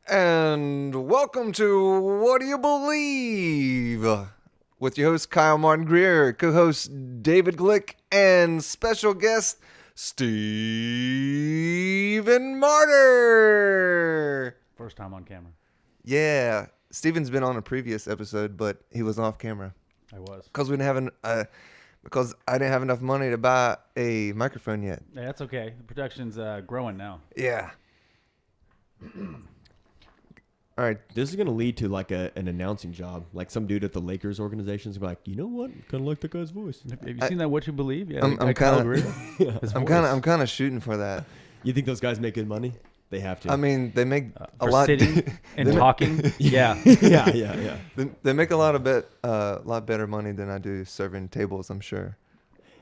And welcome to What Do You Believe? With your host, Kyle Martin Greer, co-host David Glick, and special guest, Steven Marter. First time on camera. Yeah, Steven's been on a previous episode, but he was off camera. I was. Because because I didn't have enough money to buy a microphone yet. Yeah, that's okay. The production's growing now. Yeah. All right. This is going to lead to like an announcing job. Like some dude at the Lakers organization is going to be like, you know what? Kind of like that guy's voice. Have you seen that What You Believe? Yeah, I'm kind of shooting for that. You think those guys make good money? They have to. I mean, they make a for lot. sitting and talking. Yeah. yeah. They make a lot better money than I do serving tables, I'm sure.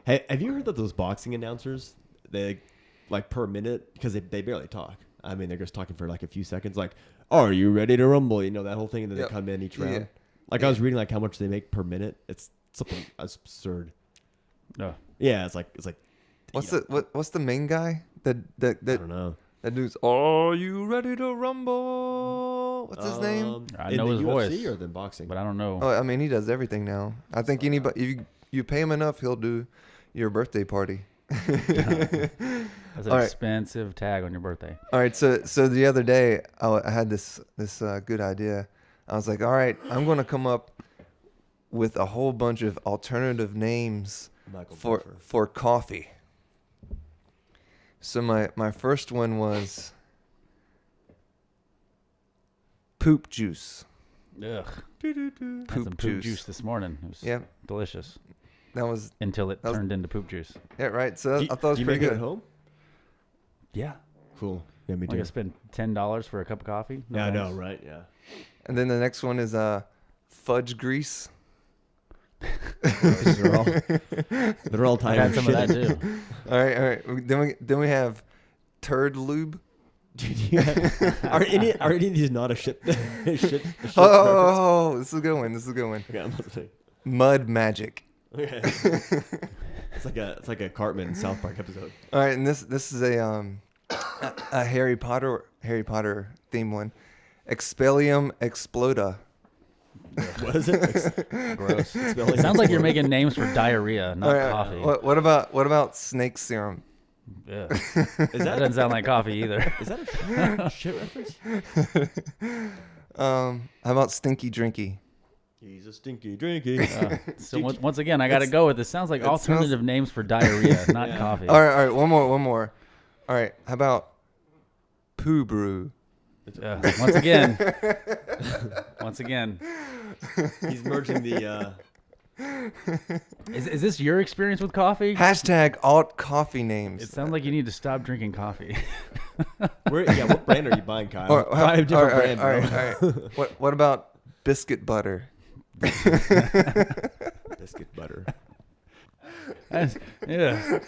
Hey, have you heard that those boxing announcers, they like per minute, because they barely talk. I mean, they're just talking for like a few seconds, like, are you ready to rumble? You know, that whole thing, and then they come in each round. Yeah. Like I was reading like how much they make per minute. It's something absurd. No. Yeah, it's like. What's the main guy? That I don't know. That dude's, are you ready to rumble? What's his name? I know his UFC voice. Or than boxing? But I don't know. Oh, I mean, he does everything now. I think anybody, if you pay him enough, he'll do your birthday party. That's an expensive tag on your birthday. All right, so the other day I had this good idea. I was like, all right, I'm going to come up with a whole bunch of alternative names for coffee. So my first one was poop juice. Ugh. Poop Had some poop juice this morning. It was delicious. That was until it turned into poop juice. Yeah, right. So I thought it was pretty good. At home? Yeah. Cool. Yeah, me too. Like I spent $10 for a cup of coffee. No, I know, right? Yeah. And then the next one is fudge grease. they're all tied. I had some of that too. All right. Then we have turd lube. Are any of these not a shit? Oh, this is a good one. Okay, I'm about to say. Mud magic. Okay. It's like a Cartman South Park episode. All right, and this is a Harry Potter theme one. Expellium exploda. What is it? Gross. It sounds like you're making names for diarrhea, not coffee. What about snake serum? Yeah. That doesn't sound like coffee either. Is that a shit reference? How about stinky drinky? He's a stinky drinky. So once again, I got to go with this. Sounds like alternative names for diarrhea, not coffee. All right. One more. All right. How about poo brew? Once again, He's merging the. Is this your experience with coffee? Hashtag alt coffee names. It sounds like you need to stop drinking coffee. What brand are you buying, Kyle? Buy a different brand. All right. What about biscuit butter? Biscuit butter. Yeah.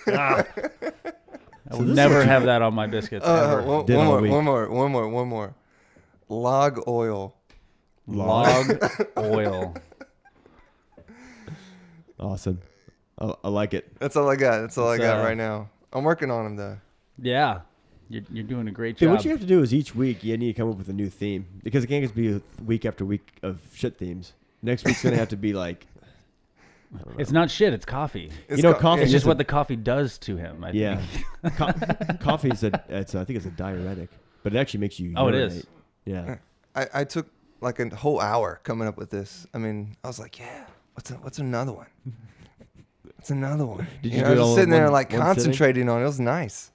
I would never have that on my biscuits. Ever. One more. Log oil. Log oil. Awesome. I like it. That's all I got. Right now. I'm working on them though. Yeah. You're doing a great Dude, job. what you have to do is each week you need to come up with a new theme, because it can't just be a week after week of shit themes. Next week's gonna have to be like. It's not shit. It's coffee. Coffee. It's just what the coffee does to him. I think. Coffee is I think it's a diuretic, but it actually makes you. Urinate. It is. Yeah. I took like a whole hour coming up with this. I mean, I was like, yeah. What's another one? What's another one? Did you I was do it just all sitting in there one like concentrating sitting? on it. It was nice.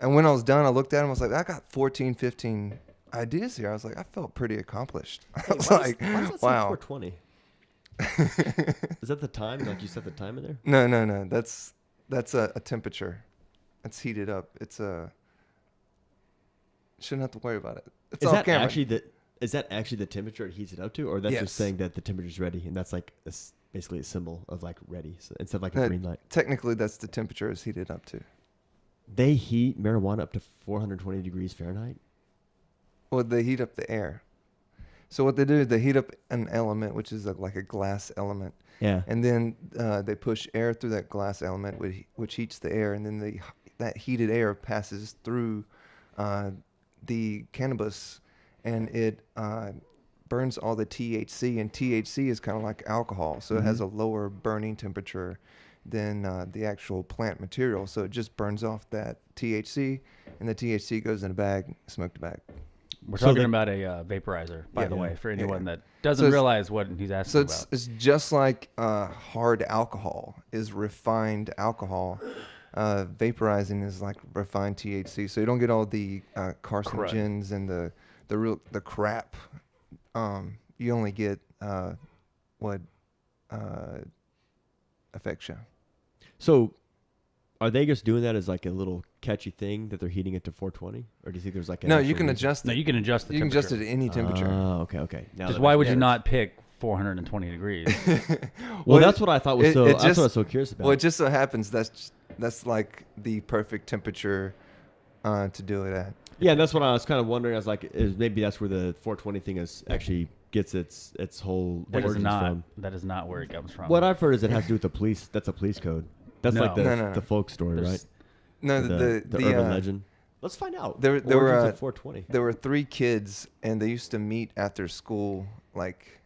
And when I was done, I looked at him. I was like, I got 14, 15 ideas here. I was like, I felt pretty accomplished. I was like, wow. 420. Is that the time? Like you set the time in there? No. That's a temperature. It's heated up. Shouldn't have to worry about it. It's off camera. Is that actually the temperature it heats it up to, or that's just saying that the temperature's ready, and that's like basically a symbol of like ready, so instead of like a green light? Technically, that's the temperature it's heated up to. They heat marijuana up to 420 degrees Fahrenheit? Well, they heat up the air. So what they do is they heat up an element, which is like a glass element, Yeah. and then they push air through that glass element, which heats the air, and then that heated air passes through the cannabis, and it burns all the THC, and THC is kind of like alcohol, so it has a lower burning temperature than the actual plant material, so it just burns off that THC, and the THC goes in a bag, smoked bag. We're So talking they- about a vaporizer, by the way, for anyone that doesn't So it's- realize what he's asking So about. it's just like hard alcohol is refined alcohol. Vaporizing is like refined THC, so you don't get all the carcinogens and the crap. You only get what affects you. So, are they just doing that as like a little catchy thing that they're heating it to 420, or do you think there's like an No, actual you can reason? adjust it. No, you can adjust the You can temperature. adjust it at any temperature. Oh, okay. Now Because that why makes would you sense. not pick 420 degrees? Well, that's what I thought was it- so. it That's what I just- was so curious about. Well, it just so happens that's like the perfect temperature to do it at. Yeah, and that's what I was kind of wondering. I was like, maybe that's where the 420 thing is actually gets its whole That is origins not. from. That is not where it comes from. What I've heard is it has to do with the police. That's a police code. That's No. like the No. the folk story, There's- right? No, the urban legend. Let's find out. there were, Origins of 420. There were 3 kids, and they used to meet after school, like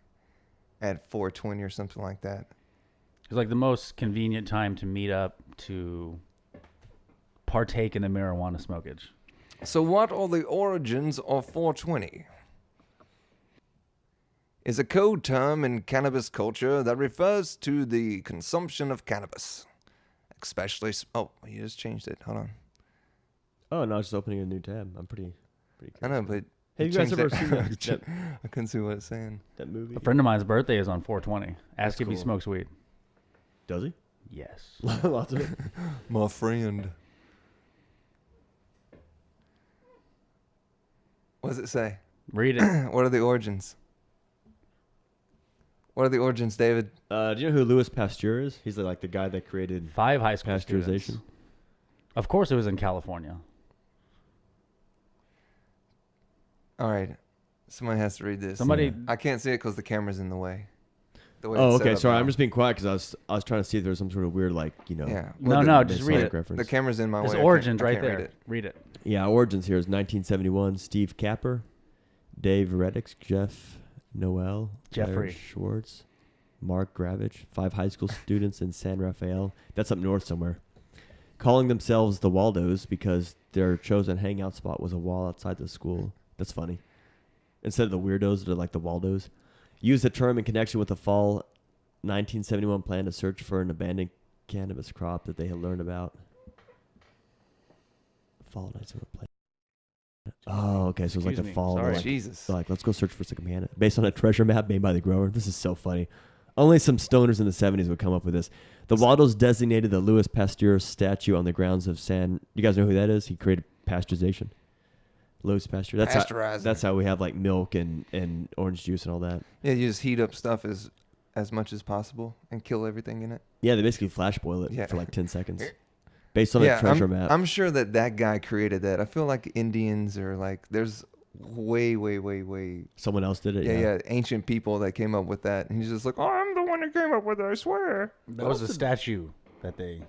at 4:20 or something like that. It's like the most convenient time to meet up to partake in the marijuana smokage. So, what are the origins of 420? Is a code term in cannabis culture that refers to the consumption of cannabis, especially. Oh, you just changed it. Hold on. Oh no, I was just opening a new tab. I'm pretty. I know, but Have you guys changed ever it. seen that, I couldn't see what it's saying. that movie? A friend of mine's birthday is on 420. Ask That's if he cool. smokes weed. Does he? Yes. Lots of it. My friend. What does it say? Read it. What are the origins? What are the origins, David? Do you know who Louis Pasteur is? He's like the guy that created 5 high school pasteurization. students. Of course, it was in California. All right. Somebody has to read this. Somebody. I can't see it because the camera's in the way. The way Oh, it's set okay. up Sorry, now. I'm just being quiet because I was trying to see if there was some sort of weird Yeah. No, the, just read it. reference. The camera's in my There's way. I can't- origins I right can't read there. it. Read it. Yeah, origins here is 1971. Steve Capper, Dave Reddix, Jeff Noel, Claire Jeffrey. Schwartz, Mark Gravich, 5 high school students in San Rafael. That's up north somewhere. Calling themselves the Waldos because their chosen hangout spot was a wall outside the school. That's funny. Instead of the weirdos, they're like the Waldos. Used the term in connection with the fall 1971 plan to search for an abandoned cannabis crop that they had learned about. Fall 1971 plan. Oh, okay. So it was like Excuse the me, fall. sorry. Like, Jesus. they're like, let's go search for some companion. Based on a treasure map made by the grower. This is so funny. Only some stoners in the 70s would come up with this. The Waldos designated the Louis Pasteur statue on the grounds of San. You guys know who that is? He created pasteurization. Louis Pasteur. Pasteurizing. That's how we have like milk and orange juice and all that. Yeah, you just heat up stuff as much as possible and kill everything in it. Yeah, they basically flash boil it Yeah. for like 10 seconds. Based on a treasure map. I'm sure that guy created that. I feel like Indians are like, there's way, Someone else did it. yeah, ancient people that came up with that. And he's just like, oh, I'm the one that came up with it, I swear. That was the statue that they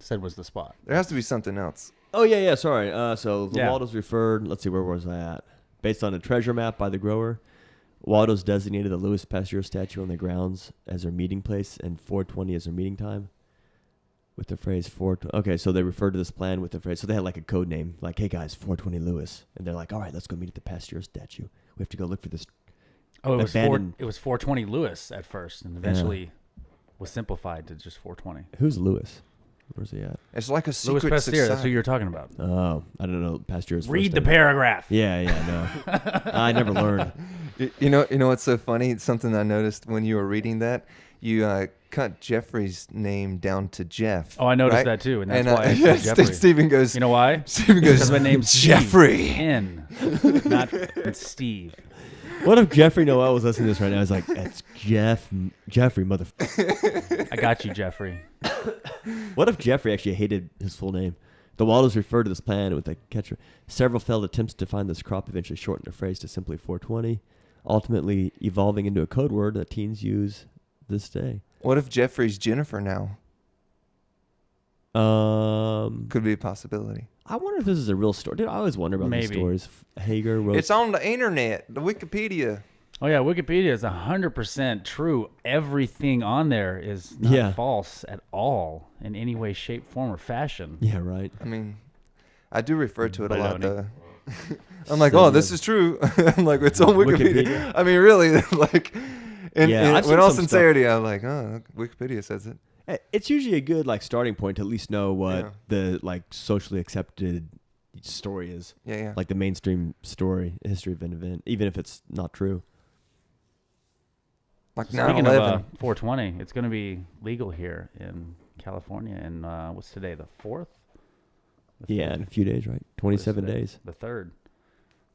said was the spot. There has to be something else. Oh, yeah, sorry. So the Yeah. Waldos referred, let's see, where was I at? Based on a treasure map by the grower, Waldos designated the Louis Pasteur statue on the grounds as their meeting place and 420 as their meeting time. With the phrase 420. Okay, so they referred to this plan with the phrase. So they had like a code name, like, hey guys, 420 Louis. And they're like, all right, let's go meet at the Pasteur statue. We have to go look for this. Oh, it was Abandoned- it was 420 Lewis at first, and eventually was simplified to just 420. Who's Louis? Where's he at? It's like a Louis secret Pasteur. That's who society. you're talking about. Oh, I don't know Pasteur's Read first the name. paragraph. Yeah, no. I never learned. You know what's so funny? It's something I noticed when you were reading that. You cut Jeffrey's name down to Jeff. Oh, I noticed right? that too, and that's And why I said Jeffrey. Stephen goes. You know why? Stephen goes. Because my name's Jeffrey. N, not Steve. What if Jeffrey Noel was listening to this right now? He's like, it's Jeffrey, motherfucker. I got you, Jeffrey. What if Jeffrey actually hated his full name? The Waldos referred to this plan with a catcher. Several failed attempts to find this crop eventually shortened the phrase to simply 420. ultimately evolving into a code word that teens use this day. What if Jeffrey's Jennifer now? Could be a possibility. I wonder if this is a real story. Dude, I always wonder about these Maybe. stories. Hager wrote. It's on the internet, the Wikipedia. Oh yeah, Wikipedia is 100% true. Everything on there is not false at all in any way, shape, form, or fashion. Yeah, right. I mean, I do refer to it a lot. Baloney. I'm like, oh, this is true. I'm like, it's on Wikipedia. Wikipedia. I mean, really, like, I've seen in all some sincerity, I'm like, oh, Wikipedia says it. It's usually a good like starting point to at least know what Yeah. the like socially accepted story is. Yeah. Like the mainstream story, history of an event, even if it's not true. Like Speaking 9/11. of 420, it's going to be legal here in California. And what's today? The 4th? Yeah, in a few days, right? 27 days. The 3rd.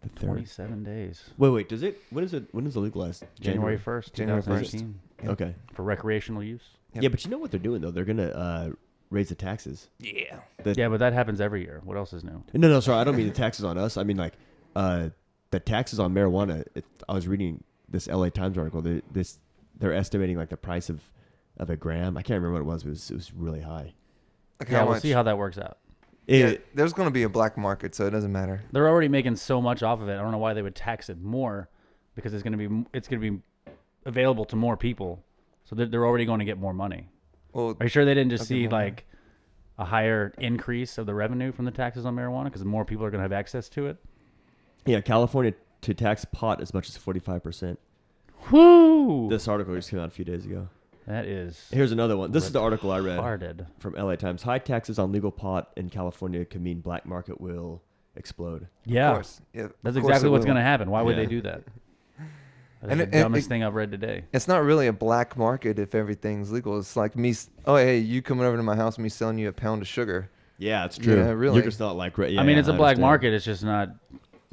The third. 27 days. Wait. Does it? When is it? When is it legalized? January 1st, January 1st. 2018. Yeah. Okay. For recreational use. Yep. Yeah, but you know what they're doing though? They're gonna raise the taxes. Yeah. Yeah, but that happens every year. What else is new? No, sorry, I don't mean the taxes on us. I mean like the taxes on marijuana. I was reading this LA Times article. They're estimating like the price of a gram. I can't remember what it was. It was really high. Like Yeah, how we'll much? see how that works out. Yeah, there's going to be a black market, so it doesn't matter. They're already making so much off of it. I don't know why they would tax it more, because it's going to be available to more people. So they're already going to get more money. Well, Are you sure they didn't just okay, see more. like a higher increase of the revenue from the taxes on marijuana because more people are going to have access to it? Yeah, California to tax pot as much as 45%. Whoo! This article just came out a few days ago. That is Here's another one. This is the article I read retarded. from LA Times. High taxes on legal pot in California could mean black market will explode. Yeah, of course. Yeah, that's of course exactly it what's will. going to happen. Why would Yeah. they do that? That's And the it- dumbest thing I've read today. It's not really a black market if everything's legal. It's like me. Oh, hey, you coming over to my house, me selling you a pound of sugar. Yeah, it's true. Yeah, really. You're just not like. Yeah, I mean, it's a black understand. market. It's just not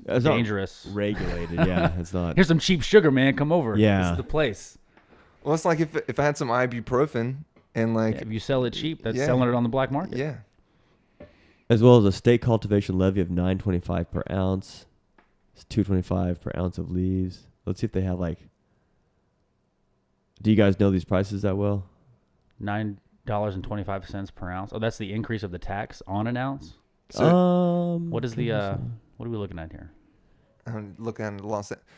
It's not dangerous. regulated. Yeah, it's not. Here's some cheap sugar, man. Come over. Yeah. This is the place. Well, it's like if I had some ibuprofen and like, If you sell it cheap, that's Yeah. selling it on the black market. yeah. As well as a state cultivation levy of $9.25 per ounce. It's $2.25 per ounce of leaves. Let's see if they have like. Do you guys know these prices that well? $9.25 per ounce. Oh, that's the increase of the tax on an ounce. What is the what are we looking at here? I'm looking at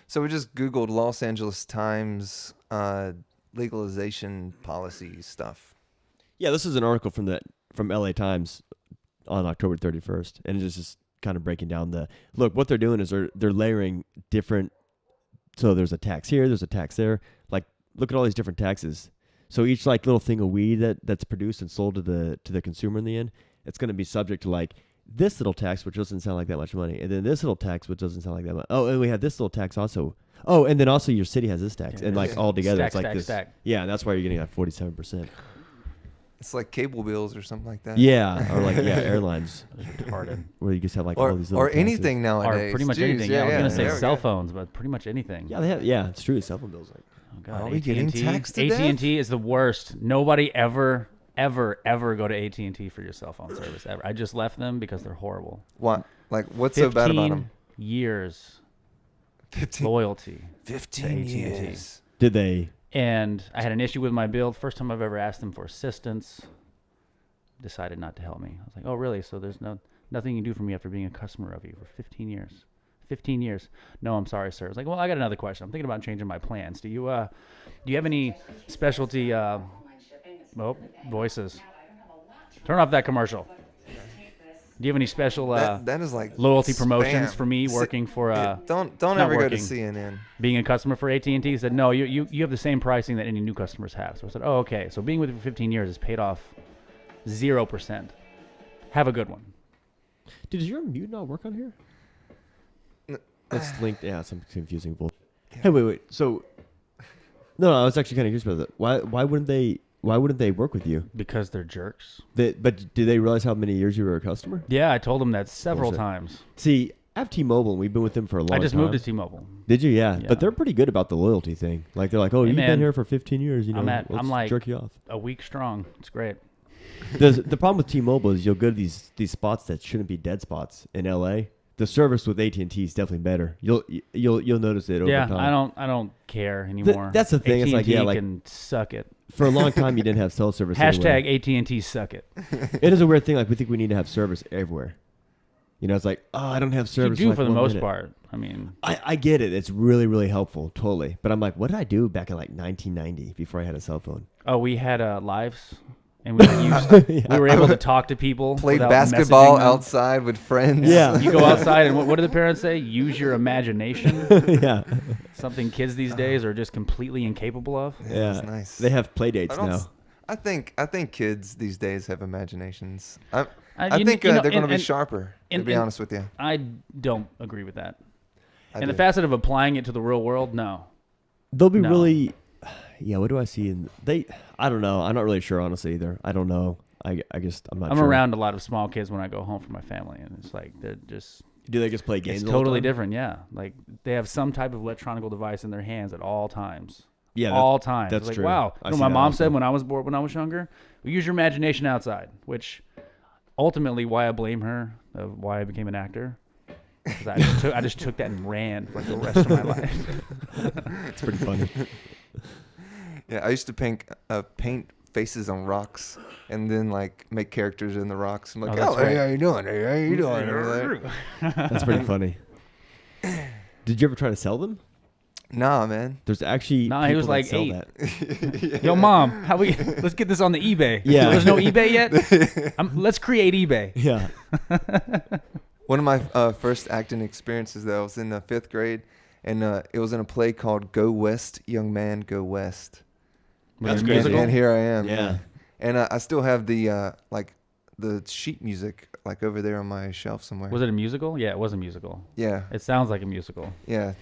So we just Googled Los Angeles Times legalization policy stuff. Yeah, this is an article from LA Times on October 31st, and it's just kind of breaking down what they're doing is they're layering different. So there's a tax here, there's a tax there. Like, look at all these different taxes. So each like little thing of weed that's produced and sold to the consumer in the end, it's going to be subject to like this little tax, which doesn't sound like that much money, and then this little tax, which doesn't sound like that much. Oh, and we have this little tax also. Oh, and then also your city has this tax, Yeah, and like yeah. all together, Stack, it's like stack, this. stack. Yeah, and that's why you're getting like 47%. It's like cable bills or something like that. Yeah, or like airlines It's retarded. where you just have like all these little or taxes. anything Or nowadays. pretty much Jeez, anything. Yeah, I was gonna say there we cell go. phones, but pretty much anything. Yeah, they have. Yeah, it's true. Cell phone bills. Like, Oh God, Are we getting AT&T? taxed to AT&T is the worst. Nobody ever go to AT&T for your cell phone service ever. I just left them because they're horrible. What? Like, what's so bad about 15 them? years 15 loyalty. 15 AT&T. years. did they? And I had an issue with my bill. First time I've ever asked them for assistance. Decided not to help me. I was like, oh, really? So there's nothing you can do for me after being a customer of you for 15 years. 15 years. No, I'm sorry, sir. I was like, well, I got another question. I'm thinking about changing my plans. Do you have any specialty voices? Turn off that commercial. Do you have any special That is like loyalty promotions spam. for me working for Yeah, don't not ever go working. to CNN. being a customer for AT&T? He said, no, you have the same pricing that any new customers have. So I said, oh, okay. So being with you for 15 years has paid off 0%. Have a good one. Did your mute not work on here? N- It's linked. Yeah, some confusing bull. Hey, wait. So, no, I was actually kind of curious about that. Why wouldn't they work with you? Because they're jerks. But did they realize how many years you were a customer? Yeah, I told them that several Bullshit. times. See, I have T-Mobile, and we've been with them for a long time. I just moved to T-Mobile. Did you? Yeah. Yeah. But they're pretty good about the loyalty thing. Like, they're like, oh, Hey, you've man, been here for 15 years. You know, I'm like- jerk you off. A week strong. It's great. The problem with T-Mobile is you'll go to these spots that shouldn't be dead spots in LA. the service with AT&T is definitely better. You'll notice it over Yeah, time. I don't care anymore. That's the thing. It's like, AT&T yeah, like can suck it. for a long time you didn't have cell service. Hashtag anywhere. AT&T suck it. It is a weird thing. Like we think we need to have service everywhere. You know, it's like, oh, I don't have You service. do like for the 1 most minute. part. I mean, I get it. It's really, really helpful. Totally. But I'm like, what did I do back in like 1990 before I had a cell phone? oh, we had lives, and we we were able to talk to people. Played without basketball messaging them. outside with friends. Yeah. You go outside, and what do the parents say? Use your imagination. Yeah. Something kids these days are just completely incapable of. Yeah. That's nice. They have play dates now. I think kids these days have imaginations. You think know, they're going to be and- sharper. To and- be and- honest with you, I don't agree with that. I In the do. facet of applying it to the real world, no. They'll be No. really, yeah. What do I see in I don't know. I'm not really sure, honestly, either. I don't know. I'm not I'm sure. around a lot of small kids when I go home for my family, and it's like they're just Do they just play games? it's all the totally time? different. Yeah, like they have some type of electronic device in their hands at all times. Yeah. All times. that's Like, true. wow. I You know, see my that mom also. said when I was bored, when I was younger, use your imagination outside. Which ultimately, why I blame her of why I became an actor. 'Cause I just took that and ran for the rest of my life. It's pretty funny. Yeah, I used to paint faces on rocks and then like make characters in the rocks. I'm like, that's oh, hey, right. how you doing? Hey, how you doing? over there?" That's pretty funny. Did you ever try to sell them? Nah, man. There's actually Nah, he was people that like sell 8. that. Yo, mom, let's get this on the eBay. Yeah. There's no eBay yet. Let's create eBay. Yeah. One of my first acting experiences, though, was in the 5th grade, and it was in a play called "Go West, Young Man, Go West." That's Was it a crazy. musical? And here I am. Yeah. And I still have the the sheet music like over there on my shelf somewhere. Was it a musical? Yeah, it was a musical. Yeah, It sounds like a musical. yeah.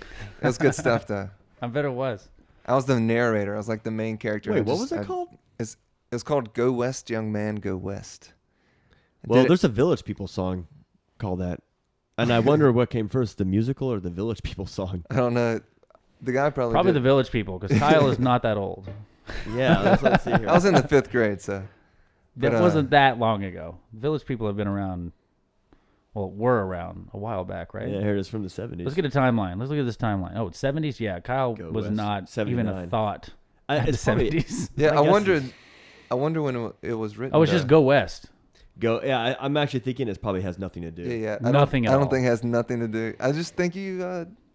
It was good stuff, though. I bet it was. I was the narrator. I was like the main character. Wait, what was it called? It was called "Go West, Young Man, Go West." I Well, did it- there's a Village People song called that. And I wonder what came first, the musical or the Village People song? I don't know. The guy probably Probably did. the Village People, because Kyle is not that old. Yeah, let's see here. I was in the 5th grade, so. That But, wasn't that long ago. Village People have been around, well, were around a while back, right? Yeah, here it is from the 70s. Let's get a timeline. Let's look at this timeline. Oh, it's 70s? Yeah, Kyle Go was West. not even 79. a thought at the It's probably- 70s. Yeah, I guess I wonder when it was written. Oh, it's just Go West. Yeah, I'm actually thinking it probably has nothing to do. Yeah, yeah. Nothing at I don't all. think it has nothing to do. I just think you.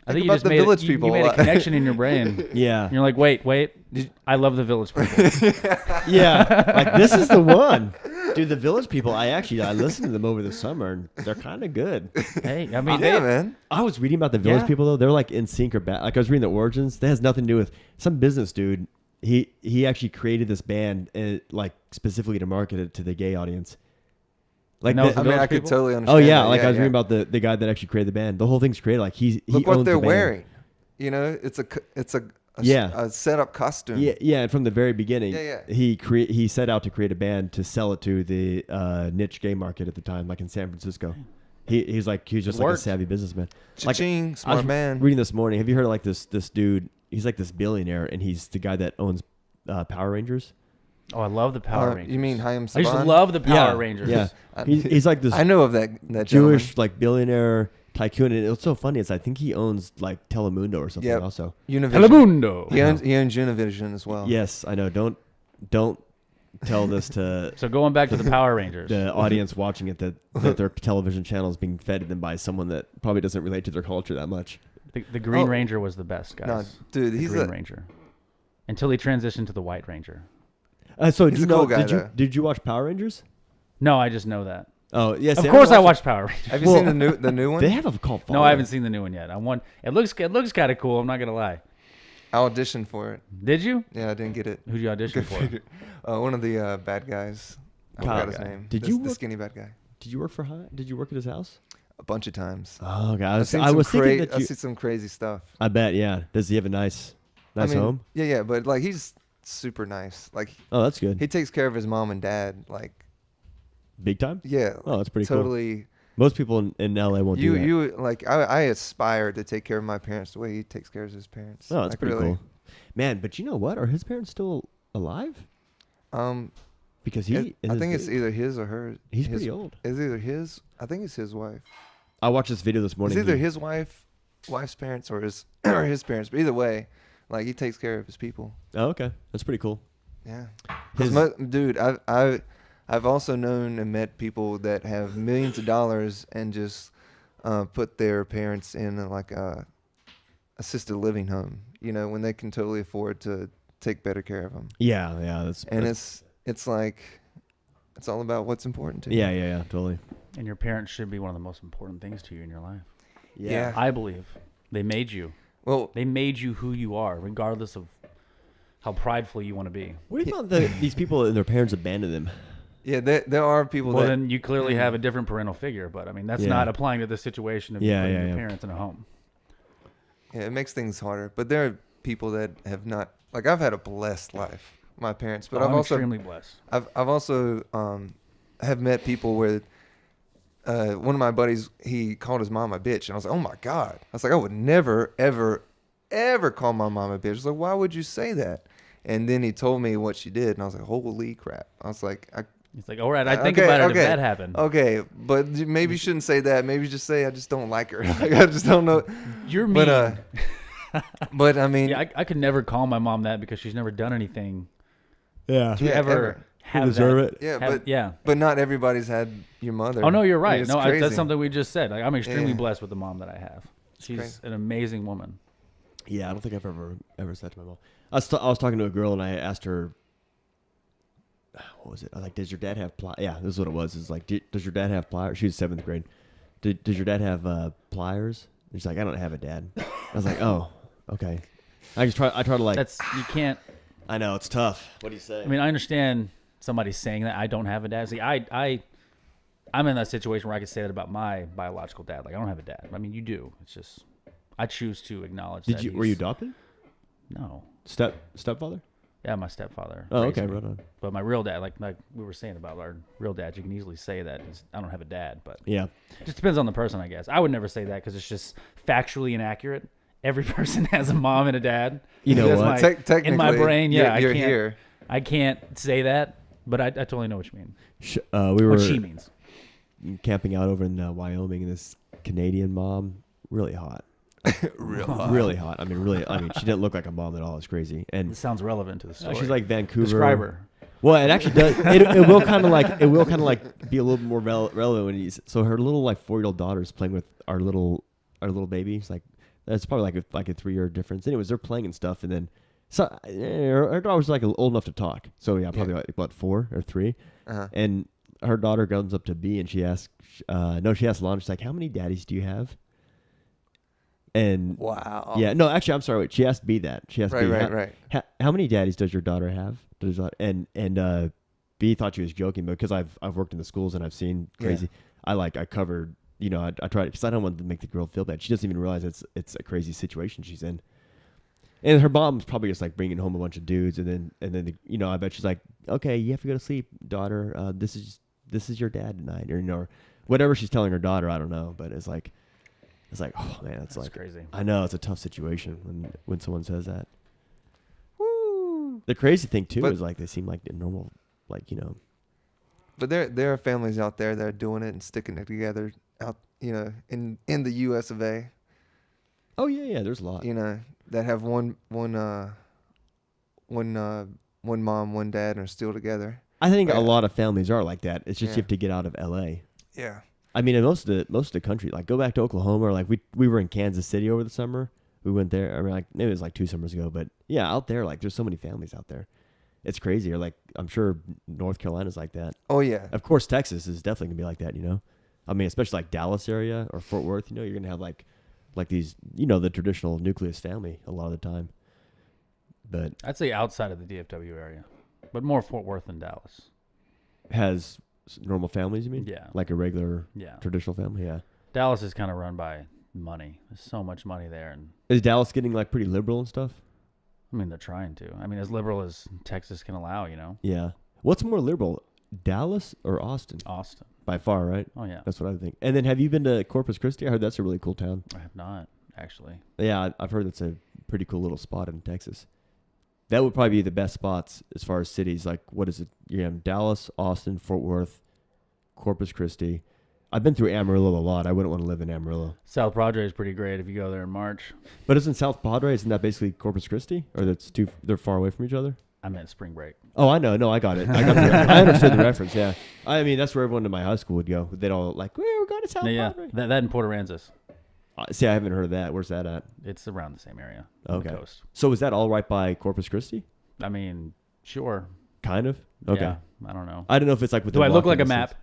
I think you about just the made, Village you, People. you made a connection in your brain. Yeah. And you're like, wait, Did- I love the Village People. Yeah. Like, this is the one. Dude, the Village People, I listened to them over the summer, and they're kind of good. Hey, I mean, Yeah, man. I was reading about the Village Yeah. People, though. They're like in sync or bad. Like, I was reading the origins. That has nothing to do with some business dude. He actually created this band, like, specifically to market it to the gay audience. Like, And that was I the mean, I Village could People? totally understand. oh, yeah. that. Like, I was yeah. reading about the guy that actually created the band. The whole thing's created. Like, he Look owns what they're the band. wearing. You know, it's Yeah. a set up costume. Yeah, and from the very beginning, Yeah, he set out to create a band to sell it to the niche gay market at the time, like in San Francisco. He was just like a worked. savvy businessman. Like, Cha-ching, I smart was man. reading this morning. Have you heard of like this dude? He's like this billionaire, and he's the guy that owns Power Rangers. oh, I love the Power Rangers. You mean Chaim I used to Saban? love the Power Yeah, Rangers. Yeah, he's like this I know of that gentleman. Jewish like billionaire tycoon, and it's so funny. It's I think he owns like Telemundo or something Yep. also. Univision. Telemundo. He owns Univision as well. Yes, I know. Don't tell this to So going back to the Power Rangers. the audience watching it that their television channel is being fed to them by someone that probably doesn't relate to their culture that much. The Green Oh. Ranger was the best, guys. No, dude, The he's Green a Ranger. Until he transitioned to the White Ranger. So He's do you a cool know? guy, did you though. did you watch Power Rangers? No, I just know that. Oh yes, Of course I watched Power Rangers. Have you Well, seen the new one? They have a cult. No, I haven't seen the new one yet. It looks kind of cool, I'm not going to lie. I auditioned for it. Did you? Yeah, I didn't get it. Who'd you audition Good for? figure. One of the bad guys. I Kyle forgot his guy. name. Did the, you the work- skinny bad guy? Did you work for High? Did you work at his house? A bunch of times. Oh god, I was thinking that I've you. seen some crazy stuff. I bet. Yeah. Does he have a nice I mean, home? Yeah, but like he's super nice. Like Oh, that's good. he takes care of his mom and dad. Like Big time. yeah. Oh, that's pretty cool. totally. Most people in LA won't do that. You like I aspire to take care of my parents the way he takes care of his parents. Oh, that's like, pretty really. cool. Man, but you know what? Are his parents still alive? Because he. I think it's either his or hers. He's his, pretty old. It's either his. I think it's his wife. I watched this video this morning. It's either his wife's parents or his or his parents, but either way, like he takes care of his people. Oh, okay, that's pretty cool. Yeah, His- dude, I've also known and met people that have millions of dollars and just put their parents in like a assisted living home. You know, when they can totally afford to take better care of them. Yeah, It's like it's all about what's important to you. yeah, totally. And your parents should be one of the most important things to you in your life. Yeah. I believe they made you. Well, They made you who you are, regardless of how prideful you want to be. What do you about these people and their parents abandon them? yeah, there are people Well, that then you clearly have a different parental figure, but I mean that's Yeah. not applying to the situation of you Yeah, putting yeah, your yeah. parents in a home. yeah, it makes things harder. But there are people that have not. Like I've had a blessed life, my parents. But Oh, I've I'm also extremely blessed. I've also have met people where one of my buddies, he called his mom a bitch, and I was like, oh my god. I was like, I would never ever call my mom a bitch. I was like, why would you say that? And then he told me what she did, and I was like, holy crap. I was like, It's like, all right, I think okay, about it okay. if that happened. okay, but maybe you shouldn't say that. Maybe just say I just don't like her. Like I just don't know. You're mean. But I mean, Yeah, I could never call my mom that because she's never done anything Yeah. to Yeah, ever ever. have deserve that. it. yeah, have- but yeah. but not everybody's had your mother. Oh no, you're I right. mean, it's No, crazy. that's something we just said. Like I'm extremely Yeah. blessed with the mom that I have. She's crazy. an amazing woman. Yeah, I don't think I've ever said to my mom. I was talking to a girl and I asked her, what was it? I was like, does your dad have pliers? Yeah, this is what it was. It's like, does your dad have pliers? She was 7th grade. Does your dad have pliers? And she's like, I don't have a dad. I was like, oh, okay. I try to like. That's you can't. I know it's tough. What do you say? I mean, I understand somebody saying that I don't have a dad. See, I'm in that situation where I could say that about my biological dad. Like I don't have a dad. I mean, you do. It's just I choose to acknowledge. Did that you? Were you he's- adopted? No. Stepfather? Yeah, my stepfather. Oh, raised okay, me. right on. But my real dad, like we were saying about our real dad, you can easily say that I don't have a dad, but Yeah. it just depends on the person, I guess. I would never say that because it's just factually inaccurate. Every person has a mom and a dad. You know That's what? my- Technically, in my brain, yeah, you're I can't. here. I can't say that, but I totally know what you mean. We were What she means. camping out over in Wyoming, and this Canadian mom, really hot. Really hot. I mean, she didn't look like a mom at all. It's crazy. And This sounds relevant to the story. she's like Vancouver. Describe her. Well, it actually does. It will kind of like be a little more relevant when so her little like 4-year-old daughter is playing with our little baby. It's like that's probably like a 3-year difference. Anyways, they're playing and stuff, and then so her daughter was like old enough to talk. So yeah, probably like what 4 or 3, Uh-huh. and her daughter comes up to B and she asks Lon. She's like, "How many daddies do you have?" And Wow. yeah, no, actually, I'm sorry. Wait, she asked B that. She asked B, Right. how many daddies does your daughter have? And B thought she was joking, but because I've worked in the schools and I've seen crazy. I covered. I tried because I don't want to make the girl feel bad. She doesn't even realize it's a crazy situation she's in. And her mom's probably just like bringing home a bunch of dudes, and then I bet she's like, okay, you have to go to sleep, daughter. This is your dad tonight, or whatever she's telling her daughter. I don't know, but it's like, oh man, That's like crazy. I know it's a tough situation when someone says that. Woo. The crazy thing too But- is like they seem like normal, But there are families out there that are doing it and sticking it together out, in the U.S. of A. Oh yeah, there's a lot. That have one mom, one dad, and are still together. I think Yeah. a lot of families are like that. It's just Yeah. you have to get out of LA. Yeah. I mean, in most of the country, like go back to Oklahoma, or like we were in Kansas City over the summer. We went there. I mean, like maybe it was like 2 summers ago, but yeah, out there, like there's so many families out there. It's crazy. Or like I'm sure North Carolina's like that. Oh yeah. Of course, Texas is definitely gonna be like that. I mean, especially like Dallas area or Fort Worth. You're gonna have like these, the traditional nucleus family a lot of the time. But I'd say outside of the DFW area, but more Fort Worth than Dallas. has normal families, you mean? Yeah. Like a regular Yeah. traditional family, yeah. Dallas is kind of run by money. There's so much money there, and Is Dallas getting like pretty liberal and stuff? I mean they're trying to. I mean as liberal as Texas can allow. Yeah. What's more liberal, Dallas or Austin? Austin. By far, right? Oh yeah. That's what I think. And then have you been to Corpus Christi? I heard that's a really cool town. I have not actually. Yeah, I've heard that's a pretty cool little spot in Texas. That would probably be the best spots as far as cities. Like, what is it? You have Dallas, Austin, Fort Worth, Corpus Christi. I've been through Amarillo a lot. I wouldn't want to live in Amarillo. South Padre is pretty great if you go there in March. But isn't South Padre, isn't that basically Corpus Christi? Or they're far away from each other? I meant spring break. Oh, I know. No, I got it. I understood the reference, yeah. I mean, that's where everyone in my high school would go. They'd all like, we're going to South Yeah, Padre. that in Port Aransas. See, I haven't heard of that. Where's that at? It's around the same area on the Okay. coast. So is that all right by Corpus Christi? I mean, sure. Kind of? Okay. Yeah, I don't know. I don't know if it's like with Do the I look like walking a distance.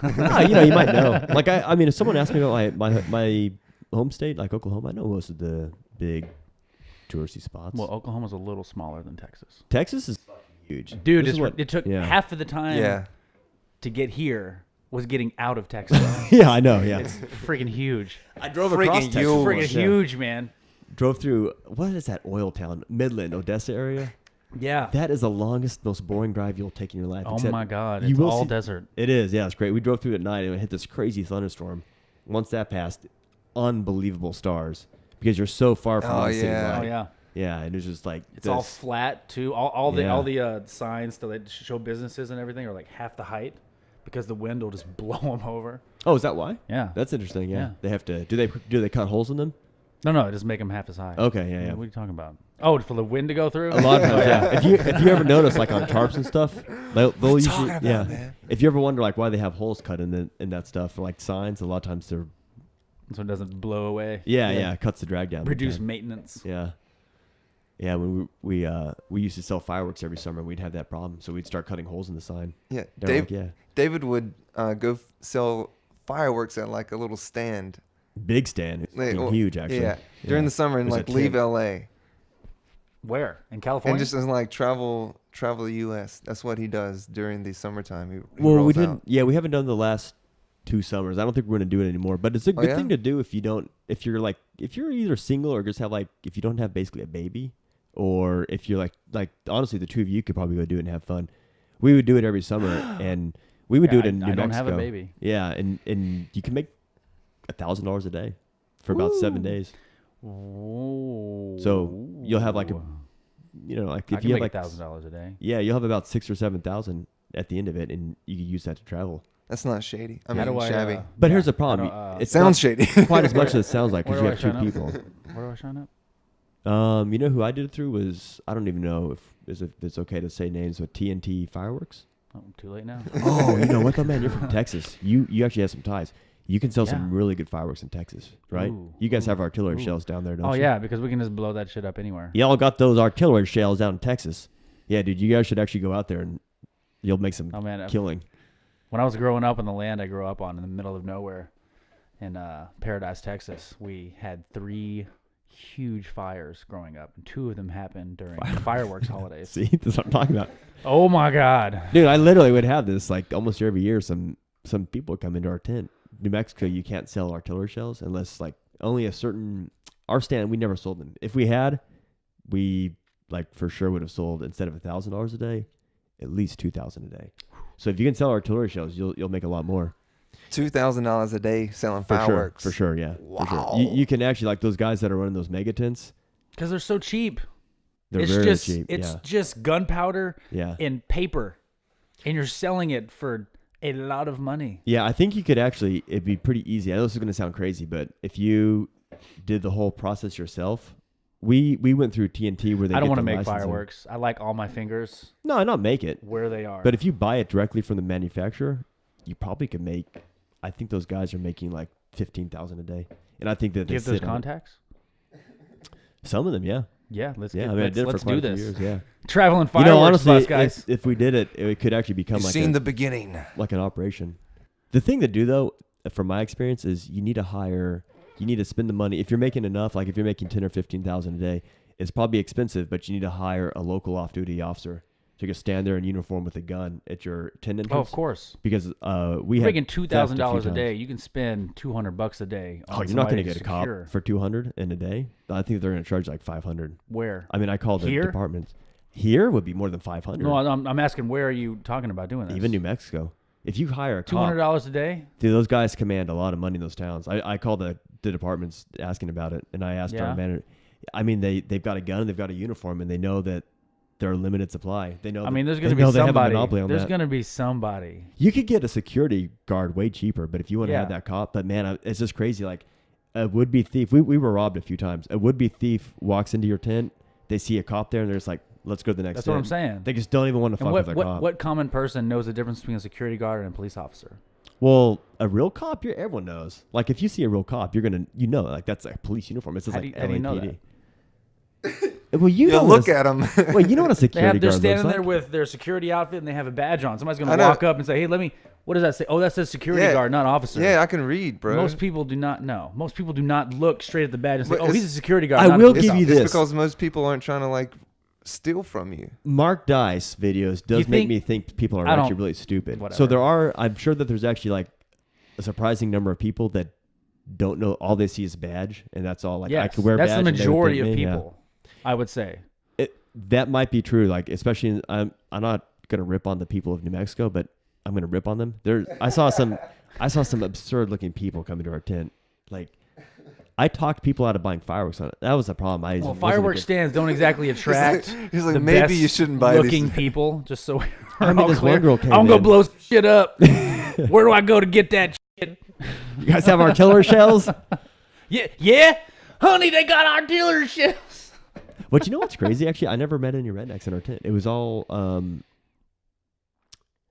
map? You might know. Like, I mean, if someone asked me about my home state, like Oklahoma, I know most of the big touristy spots. Well, Oklahoma's a little smaller than Texas. Texas is fucking huge. Dude, This is what- it took yeah. half of the time Yeah. to get here was getting out of Texas. Yeah, I know, yeah. It's freaking huge. I drove Freaking across Texas. huge. Freaking Yeah. huge, man. Drove through, what is that oil town? Midland, Odessa area. Yeah. That is the longest, most boring drive you'll take in your life. Oh except my God. you It's will all see- desert. It is, yeah, it's great. We drove through at night and it hit this crazy thunderstorm. Once that passed, unbelievable stars because you're so far from Oh, the city yeah. light. Oh yeah. Yeah, and it's just like It's all flat too. All Yeah. the signs to show businesses and everything are like half the height because the wind will just blow them over. Oh, is that why? Yeah. That's interesting. Yeah. Yeah. They have to. Do they cut holes in them? No, it just make them half as high. Okay, yeah, yeah. What are you talking about? Oh, for the wind to go through? A lot of times, yeah. If you ever notice, like on tarps and stuff, they'll usually, talking about, yeah. man? If you ever wonder like why they have holes cut in that stuff, for like signs, a lot of times they're So it doesn't blow away. yeah, it cuts the drag down. big Reduce time. maintenance. Yeah. Yeah, when we used to sell fireworks every summer, we'd have that problem, so we'd start cutting holes in the sign. Yeah. They're like, yeah, David would sell fireworks at like a little stand. big stand, it's Like, fucking huge actually. Yeah. During the summer and There's like a leave tent. LA. Where? In California? And just as like travel the US. That's what he does during the summertime. He Well, we rolls didn't. out. Yeah, we haven't done the last 2 summers. I don't think we're gonna do it anymore. But it's a good yeah? thing to do if you're either single or just have if you don't have basically a baby, or if you're like honestly, the two of you could probably go do it and have fun. We would do it every summer, and we would do it in New I Mexico. don't have a baby. Yeah, and you can make $1,000 a day for about 7 days. Whoa. So you'll have like a, like I if can you have make like $1,000 a day. yeah, you'll have about 6,000 or 7,000 at the end of it, and you can use that to travel. That's not shady. I How mean, do I, shabby. But yeah, here's the how problem. do, It Sounds shady. quite as much as it sounds like because Where you do have I two sign up? people. Where do I sign up? You know who I did it through was, I don't even know if it's okay to say names, but TNT Fireworks. Oh, too late now. Oh, you know what though, man? You're from Texas. You actually have some ties. You can sell some Yeah. really good fireworks in Texas, right? Ooh, You guys ooh, have artillery ooh. shells down there, don't Oh you? yeah, because we can just blow that shit up anywhere. Y'all got those artillery shells down in Texas. Yeah, dude, you guys should actually go out there and you'll make some Oh man, killing. when I was growing up on the land I grew up on in the middle of nowhere in Paradise, Texas, we had 3 huge fires growing up, and 2 of them happened during fireworks holidays. See, that's what I'm talking about. Oh my God. Dude, I literally would have this like almost every year. Some people would come into our tent. New Mexico, you can't sell artillery shells unless like only a certain. Our stand, we never sold them. If we had, we like for sure would have sold instead of $1,000 a day, at least 2,000 a day. So if you can sell artillery shells, you'll make a lot more. $2,000 a day selling For fireworks. sure, for sure, yeah. For sure. Wow. You can actually like those guys that are running those mega tents. Because they're so cheap. They're It's very just cheap. it's just gunpowder yeah. and paper, and you're selling it for a lot of money. Yeah, I think you could actually, it'd be pretty easy. I know this is going to sound crazy, but if you did the whole process yourself, we went through TNT where they I don't want want to make fireworks. I like all my fingers No, not make it. where they are. But if you buy it directly from the manufacturer, you probably could make, I think those guys are making like 15,000 a day. And I think that do you they have those sit on- contacts? Some of them, yeah. Yeah, let's Yeah, get, I mean, I let's, did it for let's quite do a few this. years, yeah. Traveling You fireworks know, honestly, bus, guys. if we did it, it could actually become You've like seen the beginning. like an operation. The thing to do though, from my experience, is you need to spend the money. If you're making enough, like if you're making 10 or 15,000 a day, it's probably expensive, but you need to hire a local off-duty officer to just stand there in uniform with a gun at your tent entrance. Oh, of course. Because we You're had making theft $2,000 few a day. times. You can spend $200 a day. Oh, On you're not going somebody to get a cop secure. for 200 in a day. I think they're going to charge like 500. Where? I mean, I called the Here? departments. Here would be more than 500. No, I'm asking where are you talking about doing this? Even New Mexico. If you hire a cop, $200 a day? dude, those guys command a lot of money in those towns. I called the departments asking about it, and I asked Yeah. our manager. I mean, they've got a gun, they've got a uniform, and they know that they're a limited supply. They know. I mean, there's they going to know be they have a somebody. monopoly on There's that. going to be somebody. You could get a security guard way cheaper, but if you want to Yeah. have that cop, but man, it's just crazy. Like a would-be thief. We were robbed a few times. A would-be thief walks into your tent. They see a cop there, and they're just like, "Let's go to the next." That's what I'm tent." saying. They just don't even want to And fuck with a cop. what common person knows the difference between a security guard and a police officer? Well, a real cop, everyone knows. Like if you see a real cop, you're gonna, like that's a police uniform. It says How like do you know LAPD. Well, you know look what at them. well, you know what a security They're guard standing looks there like. with their security outfit and they have a badge on. Somebody's going I to know. walk up and say, "Hey, let me." What does that say? Oh, that says security Yeah. guard, not officer. Yeah, I can read, bro. Most people do not know. Most people do not look straight at the badge and say, But "Oh, he's a it's- security guard." I not a will police give you officer." this. It's because most people aren't trying to like steal from you. Mark Dice videos does You make think- me think people are I don't- actually really stupid. whatever. So there are. I'm sure that there's actually like a surprising number of people that don't know. All they see is badge, and that's all. Like I Yes, could wear that's badge. the and they would majority think of me, yeah. people. I would say. That might be true. Like especially, I'm not gonna rip on the people of New Mexico, but I'm gonna rip on them. I saw some absurd looking people coming to our tent. Like I talked people out of buying fireworks on it. That was the problem. Well, fireworks stands don't exactly attract He's like, the maybe best you shouldn't buy looking these. people. Just so we're I mean, all this clear. one girl came I'm gonna in. blow some shit up. Where do I go to get that shit? You guys have artillery shells. Yeah, honey, they got artillery shells. But you know what's crazy? Actually, I never met any rednecks in our tent. It was all, in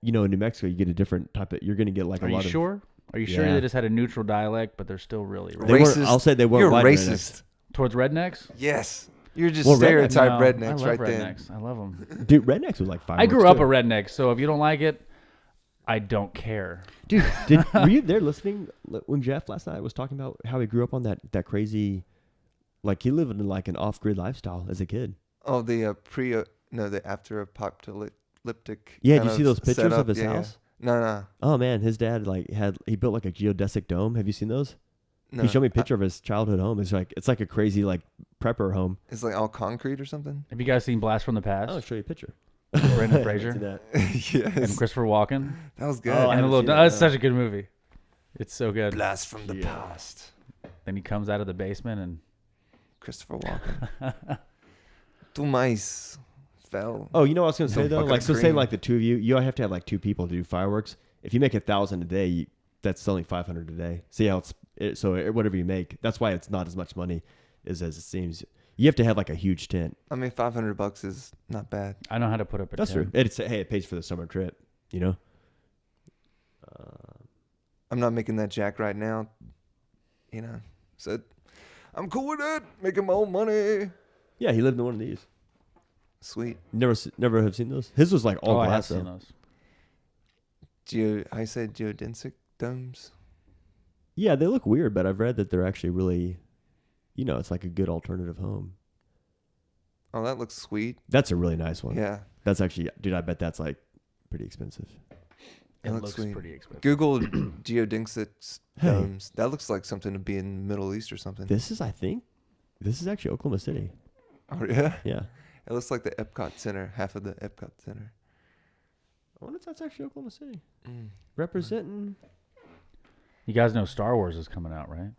New Mexico, you get a different type of. You're going to get like Are a you lot of. sure? Are you sure Yeah. they just had a neutral dialect, but they're still really They weren't- Racist. I'll say they weren't You're white racist. rednecks. towards rednecks? Yes, you're just Well, stereotype No, rednecks I love right then. rednecks. I love them. Dude, rednecks was like fireworks. I grew up too. a redneck, so if you don't like it, I don't care. Dude, were you there listening when Jeff last night was talking about how he grew up on that crazy, like he lived in like an off-grid lifestyle as a kid? Oh, the the after-apocalyptic. Yeah, kind did you see those pictures setup. of his Yeah, house? Yeah. No. Oh man, his dad he built like a geodesic dome. Have you seen those? No. He showed me a picture of his childhood home. It's like a crazy like prepper home. It's like all concrete or something. Have you guys seen Blast from the Past? I'll show you a picture. Brendan I Fraser haven't seen that. and Yes, Christopher Walken. that was good. Oh, I And a haven't little. seen that, That's no. such a good movie. It's so good. Blast from the Yeah. past. Then he comes out of the basement and Christopher Walken. Tu mais fell. Oh, you know what I was gonna say Don't though? fucking Like, so say scream. like the two of you, you have to have like two people to do fireworks. If you make 1,000 a day, that's only 500 a day. See how whatever you make, that's why it's not as much money as it seems. You have to have like a huge tent. I mean, $500 is not bad. I know how to put up a That's tent. true. It pays for the summer trip. You know. I'm not making that jack right now. So I'm cool with it. Making my own money. Yeah, he lived in one of these. Sweet. Never have seen those. His was like all I have glass seen though. those. I said geodesic domes. Yeah, they look weird, but I've read that they're actually really, it's like a good alternative home. Oh, that looks sweet. That's a really nice one. Yeah. That's actually, dude, I bet that's like pretty expensive. It looks looks sweet. pretty expensive. Google geodesic Hey. domes. That looks like something to be in the Middle East or something. This is actually Oklahoma City. Oh, yeah? Yeah. It looks like the Epcot Center, half of the Epcot Center. I wonder if that's actually Oklahoma City. Mm. Representing. You guys know Star Wars is coming out, right?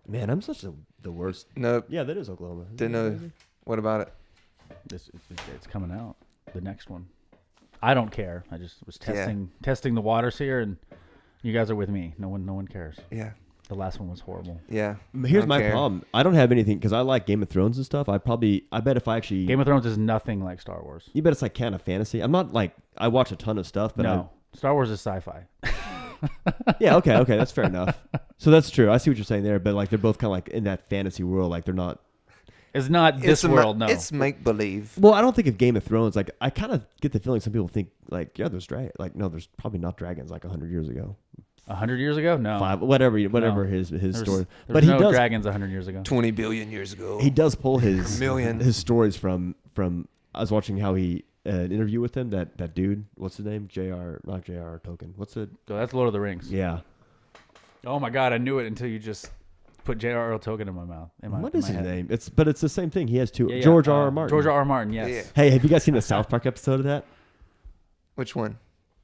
Man, I'm the worst. Nope. Yeah, that is Oklahoma. Isn't Didn't that know. crazy? What about it? It's coming out. The next one. I don't care. I just was Yeah. testing the waters here, and you guys are with me. No one cares. Yeah. The last one was horrible. Yeah. Here's don't my care. problem. I don't have anything because I like Game of Thrones and stuff. I bet if I actually. Game of Thrones is nothing like Star Wars. You bet it's like kind of fantasy. I'm not like I watch a ton of stuff, but No, Star Wars is sci-fi. yeah, okay, that's fair enough. So that's true. I see what you're saying there, but like they're both kind of like in that fantasy world. Like they're not. It's not this world. No, It's make believe. Well, I don't think of Game of Thrones. Like I kind of get the feeling some people think like there's like no, there's probably not dragons like 100 years ago. 100 years ago. No, Whatever No. his story. There But was he no does dragons 100 years ago. 20 billion years ago. he does pull his Million. his stories from. I was watching how he an interview with him. That dude, what's his name? Not J.R. Tolkien. What's it? So that's Lord of the Rings. Yeah. Oh my God, I knew it until you just put J.R.R. Tolkien in my mouth. What is his name? It's the same thing. He has two. Yeah, George R. R. Martin. George R. R. Martin. Yes. Yeah. Hey, have you guys seen the South Park episode of that? Which one?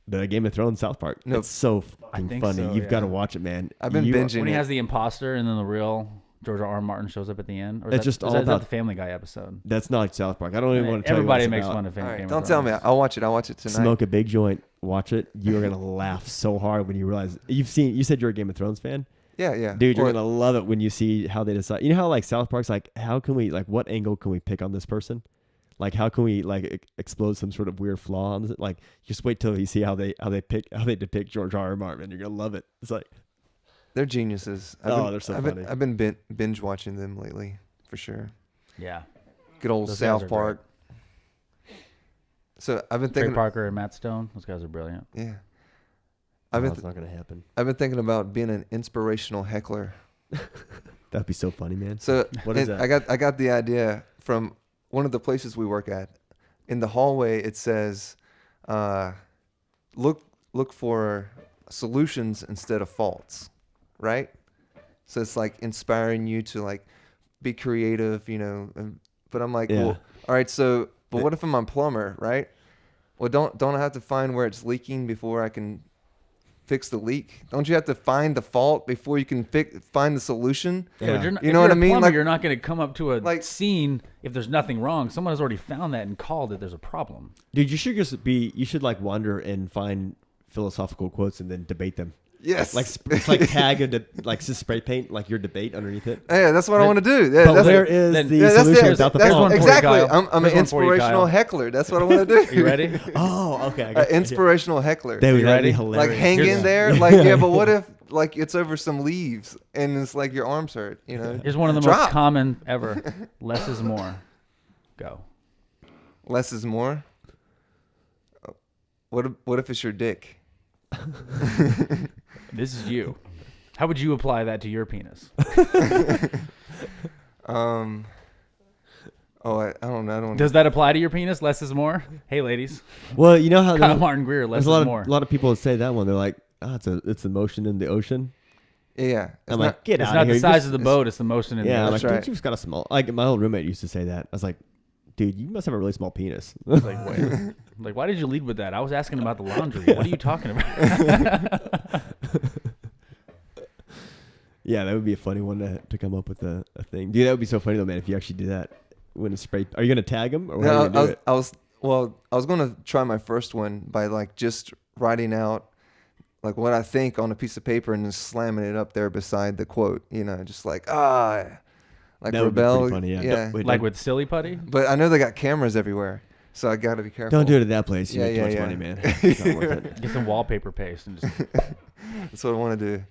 The Game of Thrones South Park. No. It's so I fucking think funny. so, You've yeah. got to watch it, man. I've been You- binging When he it. has the imposter and then the real. George R. Martin shows up at the end? Or It's is just that, all is that about- the Family Guy episode? That's not like South Park. I don't even want to tell Everybody you what makes it's fun about. of All Game right, of don't tell me. Thrones. I'll watch it. I'll watch it tonight. Smoke a big joint. Watch it. You're gonna laugh so hard when you realize you said you're a Game of Thrones fan. Yeah, yeah. Dude, you're Well, gonna love it when you see how they decide. You know how like South Park's like, how can we like, what angle can we pick on this person? Like, how can we like explode some sort of weird flaw on this? Like, just wait till you see how they depict George R. R. Martin. You're gonna love it. It's like, they're geniuses. they're so funny. I've been binge watching them lately, for sure. Yeah. Good old Those guys South are Park. So I've been Trey thinking. Parker and Matt Stone. Those guys are brilliant. Yeah. it's not gonna happen. I've been thinking about being an inspirational heckler. That'd be so funny, man. So What is and that? I got the idea from one of the places we work at. In the hallway, it says, "Look for solutions instead of faults," right? So it's like inspiring you to like be creative, you know. But I'm like, Yeah. well, all right. So, but what if I'm a plumber, right? Well, don't I have to find where it's leaking before I can fix the leak? Don't you have to find the fault before you can find the solution? Yeah, but you're not, You if know you're what I a mean? plumber, Like- you're not going to come up to a like- scene if there's nothing wrong. Someone has already found that and called it. There's a problem. Dude, you should like wander and find philosophical quotes and then debate them. Yes. It's like tag like just spray paint like your debate underneath it. Yeah, that's what I want to do. Yeah, But that's where is then- the yeah, that's solution it. without the There's fault? one for you, Exactly. Kyle. I'm an There's one for you, inspirational Kyle. heckler. That's what I want to do. You ready? Oh, okay. I got An inspirational heckler. Dude, You that'd be ready? hilarious. Like hang Here's- in there. Like yeah, but what if like it's over some leaves and it's like your arms hurt? You know. Here's one of the Drop. most common ever. Less is more. Go. Less is more. What if it's your dick? This is you. How would you apply that to your penis? I don't know. I don't. Does that apply to your penis? Less is more? Hey, ladies. Well, you know how Kyle Martin Greer, less there's is a lot more. of people that say that one. They're like, it's the motion in the ocean. Yeah. I'm like, get It's out not of here. the You size just- of the boat, it's the motion in Yeah, the I'm That's like, right. dude, you just got a small. Like my old roommate used to say that. I was like, dude, you must have a really small penis. It's like, wait. Like, why did you lead with that? I was asking about the laundry. What are you talking about? Yeah, that would be a funny one to come up with a thing. Dude, that would be so funny though, man. If you actually did that, when a spray, are you gonna tag him or how are you gonna do it? I was gonna try my first one by like just writing out like what I think on a piece of paper and just slamming it up there beside the quote. You know, just like like That would be rebel. pretty funny. Yeah. Wait, Like don't- with silly putty? But I know they got cameras everywhere, so I got to be careful. Don't do it at that place. You Yeah, make too yeah, much yeah. money, man. It's not worth it. Get some wallpaper paste and just That's what I want to do.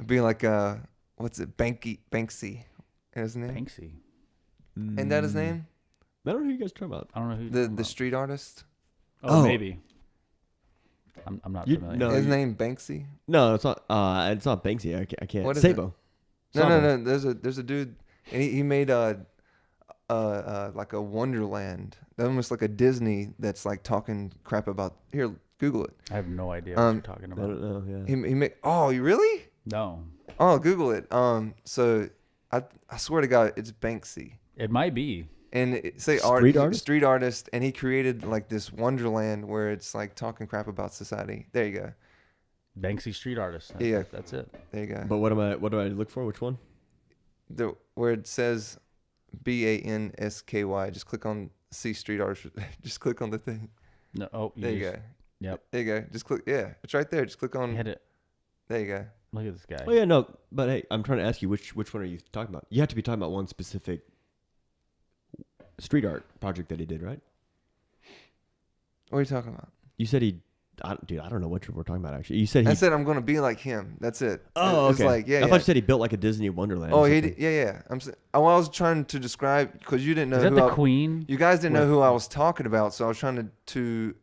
Be like what's it, Banksy, his name? Banksy. Ain't that his name? I don't know who you guys are talking about. I don't know who you're The talking the about. street artist. Oh, Oh. maybe. I'm not familiar. No, His you- name Banksy. No, it's not. It's not Banksy. I can't. What is Sabo. No. There's a dude, and he made like a Wonderland, almost like a Disney that's like talking crap about. Here, Google it. I have no idea what you're talking I about. don't know. Yeah. He made. Oh, you really? No. Oh, Google it. So I swear to God, it's Banksy, It might be. and say Street artist? and he created like this Wonderland where it's like talking crap about society. There you go. Banksy street artist. Yeah. That's it. There you go. But what do I look for? Which one? Where it says BANSKY, just click on see street artist. Just click on the thing. No. Oh, There you just- go. Yep. There you go. Just click. Yeah, it's right there. Just click on. Hit it. There you go. Look at this guy. Oh yeah, no. But hey, I'm trying to ask you which one are you talking about? You have to be talking about one specific street art project that he did, right? What are you talking about? You said dude, I don't know what we're talking about actually. You said he. I said I'm gonna be like him. That's it. Oh, It's okay. like yeah. I yeah. thought you said he built like a Disney Wonderland. Oh, or he something. yeah. I was trying to describe because you didn't know Is that who the I, Queen? you guys didn't know With- who I was talking about, so I was trying to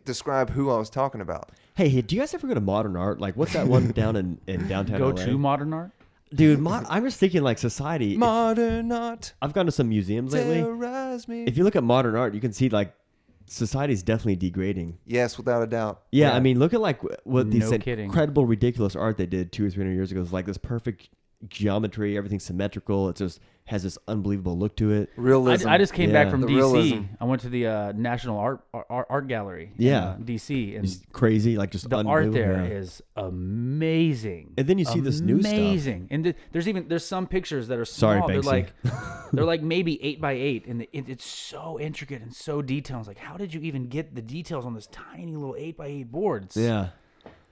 describe who I was talking about. Hey, do you guys ever go to Modern Art? Like, what's that one down in downtown Go LA? to modern art? Dude, I'm just thinking like society. Modern art I've gone to some museums lately. terrorize me. If you look at modern art, you can see like society's definitely degrading. Yes, without a doubt. Yeah, Yeah. I mean, look at like what these No kidding. incredible, ridiculous art they did 200 or 300 years ago. It's like this perfect, geometry, everything's symmetrical. It just has this unbelievable look to it. Realism. I just came back Yeah. from The DC. realism. I went to the National Art Gallery. Yeah. in, DC, and It's crazy, like just the art unbelievable. there Yeah. is amazing. And then you see this new stuff. Amazing. And there's some pictures that are Sorry, small. Banksy. They're like maybe 8x8, and it's so intricate and so detailed. It's like, how did you even get the details on this tiny little 8x8 boards? Yeah,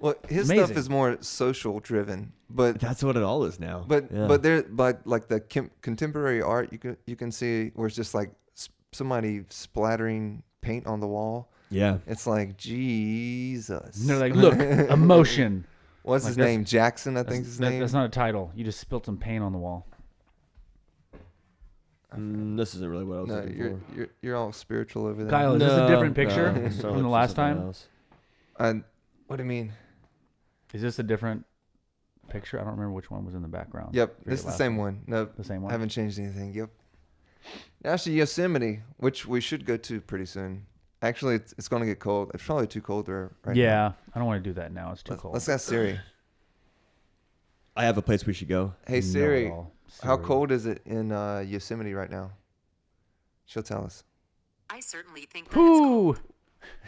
Well, his Amazing. stuff is more social driven, but that's what it all is now. Yeah. but like the contemporary art, you can see where it's just like somebody splattering paint on the wall. yeah, It's like Jesus. And they're like, look, emotion. What's like his that's- name? Jackson, I think his name. That's not a title. You just spilled some paint on the wall. This isn't really what I was No, looking you're all spiritual over there. Kyle, is this a different picture no, it's from totally the last something time? else. What do you mean? Is this a different picture? I don't remember which one was in the background. Yep, for your this is the last same one. No, The same I one. haven't changed anything. Yep. Actually, Yosemite, which we should go to pretty soon. Actually, it's going to get cold. It's probably too cold there right now. Yeah, I don't want to do that now. It's too cold. Let's ask Siri. I have a place we should go. Hey Not Siri, at all. how Siri. cold is it in Yosemite right now? She'll tell us. I certainly think that it's cold.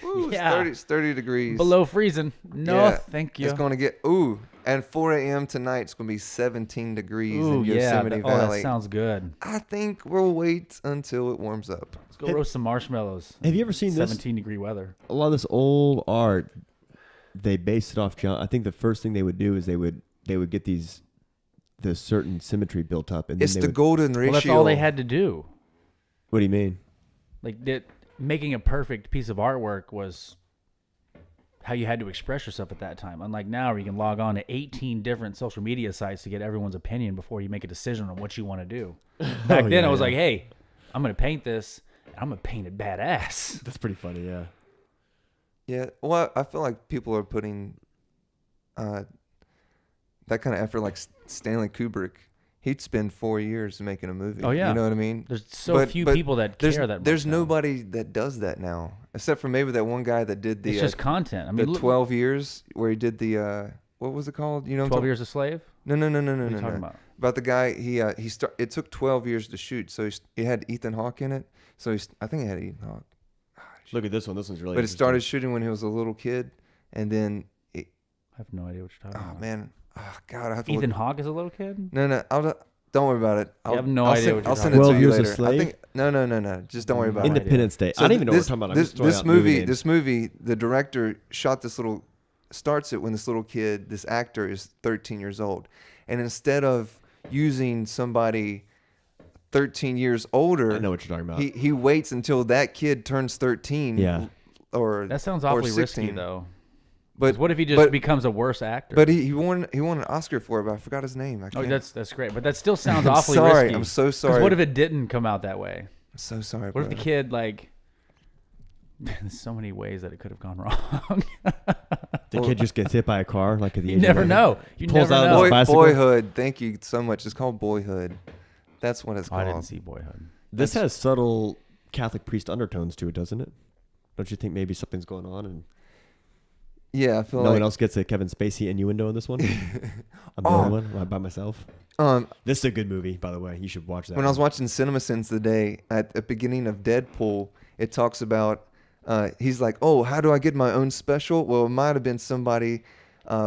Ooh, Ooh, Yeah. it's 30 degrees. below freezing. No, Yeah, thank you. It's going to get, and 4 a.m. tonight, it's going to be 17 degrees Ooh, in yeah. Yosemite Oh, that Valley. sounds good. I think we'll wait until it warms up. Let's go roast some marshmallows. Have you ever seen this? 17-degree weather. A lot of this old art, they based it off. I think the first thing they would do is they would get the certain symmetry built up, and then It's they the would, golden ratio. Well, that's all they had to do. What do you mean? Like making a perfect piece of artwork was how you had to express yourself at that time. Unlike now, where you can log on to 18 different social media sites to get everyone's opinion before you make a decision on what you want to do. Back then, yeah, I was yeah. like, hey, I'm going to paint this. And I'm going to paint it badass. That's pretty funny. Yeah. Yeah, well, I feel like people are putting that kind of effort, like Stanley Kubrick. He'd spend 4 years making a movie. Oh, yeah. You know what I mean? There's so But- few but people that care that much. There's now. nobody that does that now, except for maybe that one guy that did It's the just content. I mean, the look, 12 years where he did the what was it called? You know, 12 Years a Slave? No, no, no, no, What no, are you no, talking no. about? About the guy it took 12 years to shoot, so he had Ethan Hawke in it. So I think he had Ethan Hawke. Look at this one. This one's really. But it interesting. started shooting when he was a little kid, and then I have no idea what you're talking oh about. man, oh god, I have to Ethan look. Hawke is a little kid? No, don't worry about it. have no I'll idea send, what you're I'll send talking it to 12 you Years a later. I Slave? think no. Just don't worry about it. idea. Independence Day. So I don't even know this, what we're talking about. I'm This, just throwing this out movie movie, names. this movie, the director starts it when this little kid, this actor is 13 years old, and instead of using somebody 13 years older, I know what you're talking about. he waits until that kid turns 13. Yeah. Or That sounds or awfully risky, 16. though. But What if he just but- becomes a worse actor? But he won an Oscar for it, but I forgot his name. I oh, can't. that's great. But that still sounds I'm awfully sorry. risky. I'm so 'Cause sorry. what if it didn't come out that way? I'm so sorry. What if the bro. kid, like... There's so many ways that it could have gone wrong. The kid just gets hit by a car, like at the You age never of know. You pulls never out know. his bicycle? Boyhood. Thank you so much. It's called Boyhood. That's what it's Oh, I called. didn't see Boyhood. This has subtle Catholic priest undertones to it, doesn't it? Don't you think maybe something's going on and Yeah, I feel no like. one else gets a Kevin Spacey innuendo in this one? I'm the Oh. only one by myself. This is a good movie, by the way. You should watch that. When I was watching CinemaSins today, at the beginning of Deadpool, it talks about. He's like, "Oh, how do I get my own special?" Well, it might have been somebody.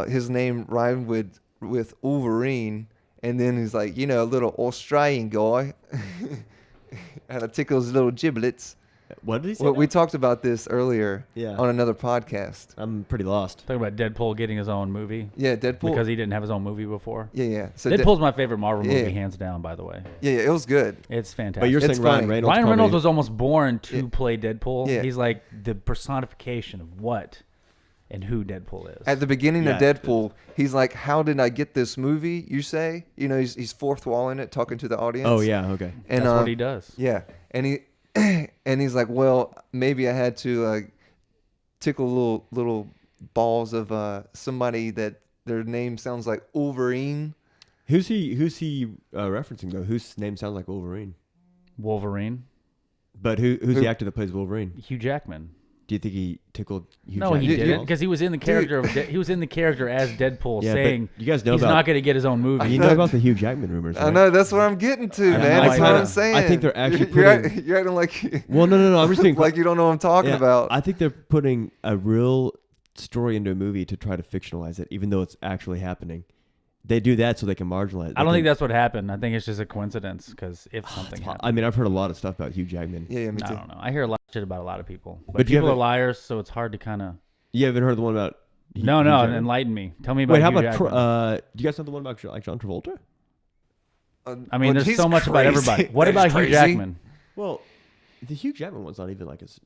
His name rhymed with Wolverine, and then he's like, a little Australian guy, and I tickle his little giblets. What did he say? Well, now? we talked about this earlier Yeah. on another podcast. I'm pretty lost. Talking about Deadpool getting his own movie. Yeah, Deadpool. Because he didn't have his own movie before. Yeah. So Deadpool's my favorite Marvel movie, Yeah. hands down, by the way. yeah, it was good. It's fantastic. But you're It's saying Ryan funny. Reynolds. Ryan Reynolds probably- was almost born to Yeah. play Deadpool. Yeah. He's like the personification of what and who Deadpool is. At the beginning of Yeah. Deadpool, he's like, "How did I get this movie?" You say, he's fourth wall in it, talking to the audience. Oh yeah, okay. and That's what he does. Yeah, and he and he's like, "Well, maybe I had to tickle little balls of somebody that their name sounds like Wolverine." Who's he referencing though? Whose name sounds like Wolverine? Wolverine. But who's Who- the actor that plays Wolverine? Hugh Jackman. Do you think he tickled Hugh No, he Jackman's didn't, balls? because he was in the character he was in the character as Deadpool, Yeah, but saying you guys know he's about- not going to get his own movie. You know about the Hugh Jackman rumors, right? I know, that's what I'm getting to, I have man. no That's what idea. I'm saying. I think they're actually you're acting like Well, no. I'm just being like you don't know what I'm talking Yeah, about. I think they're putting a real story into a movie to try to fictionalize it, even though it's actually happening. They do that so they can marginalize it. I don't think that's what happened. I think it's just a coincidence, because if something happened. I mean, I've heard a lot of stuff about Hugh Jackman. Yeah, me I too. don't know. I hear a lot of shit about a lot of people. But But you people are haven't- liars, so it's hard to kind of... You haven't heard the one about No, Hugh Jackman? enlighten me. Tell me about Wait, how Hugh about Jackman. do you guys know the one about like John Travolta? I mean, there's he's so much about crazy. everybody. What He's about Hugh crazy. Jackman? Well, the Hugh Jackman one's not even like as.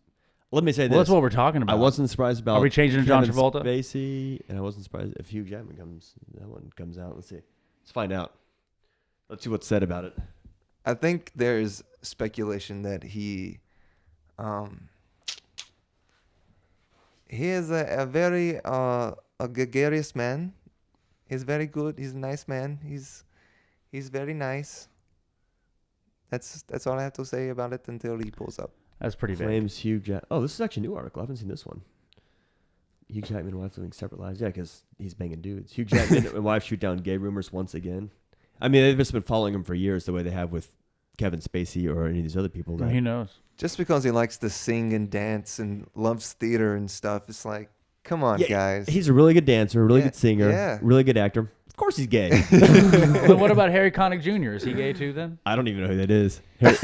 Let me say this. Well, that's what we're talking about. I wasn't surprised about. Are we changing to John Kevin Travolta? Spacey, and I wasn't surprised if Hugh Jackman comes out. Let's see. Let's find out. Let's see what's said about it. I think there's speculation that he is a very a gregarious man. He's very good. He's a nice man. He's very nice. That's all I have to say about it until he pulls up. That's pretty vague. Claims Hugh Jack. Oh, this is actually a new article. I haven't seen this one. Hugh Jackman and wife living separate lives. Yeah, because he's banging dudes. Hugh Jackman and wife shoot down gay rumors once again. I mean, they've just been following him for years, the way they have with Kevin Spacey or any of these other people. Who knows? Just because he likes to sing and dance and loves theater and stuff, it's like, come on, Yeah, guys. He's a really good dancer, really Yeah, good singer, yeah. really good actor. Of course, he's gay. But what about Harry Connick Jr.? Is he gay too then? I don't even know who that is. Harry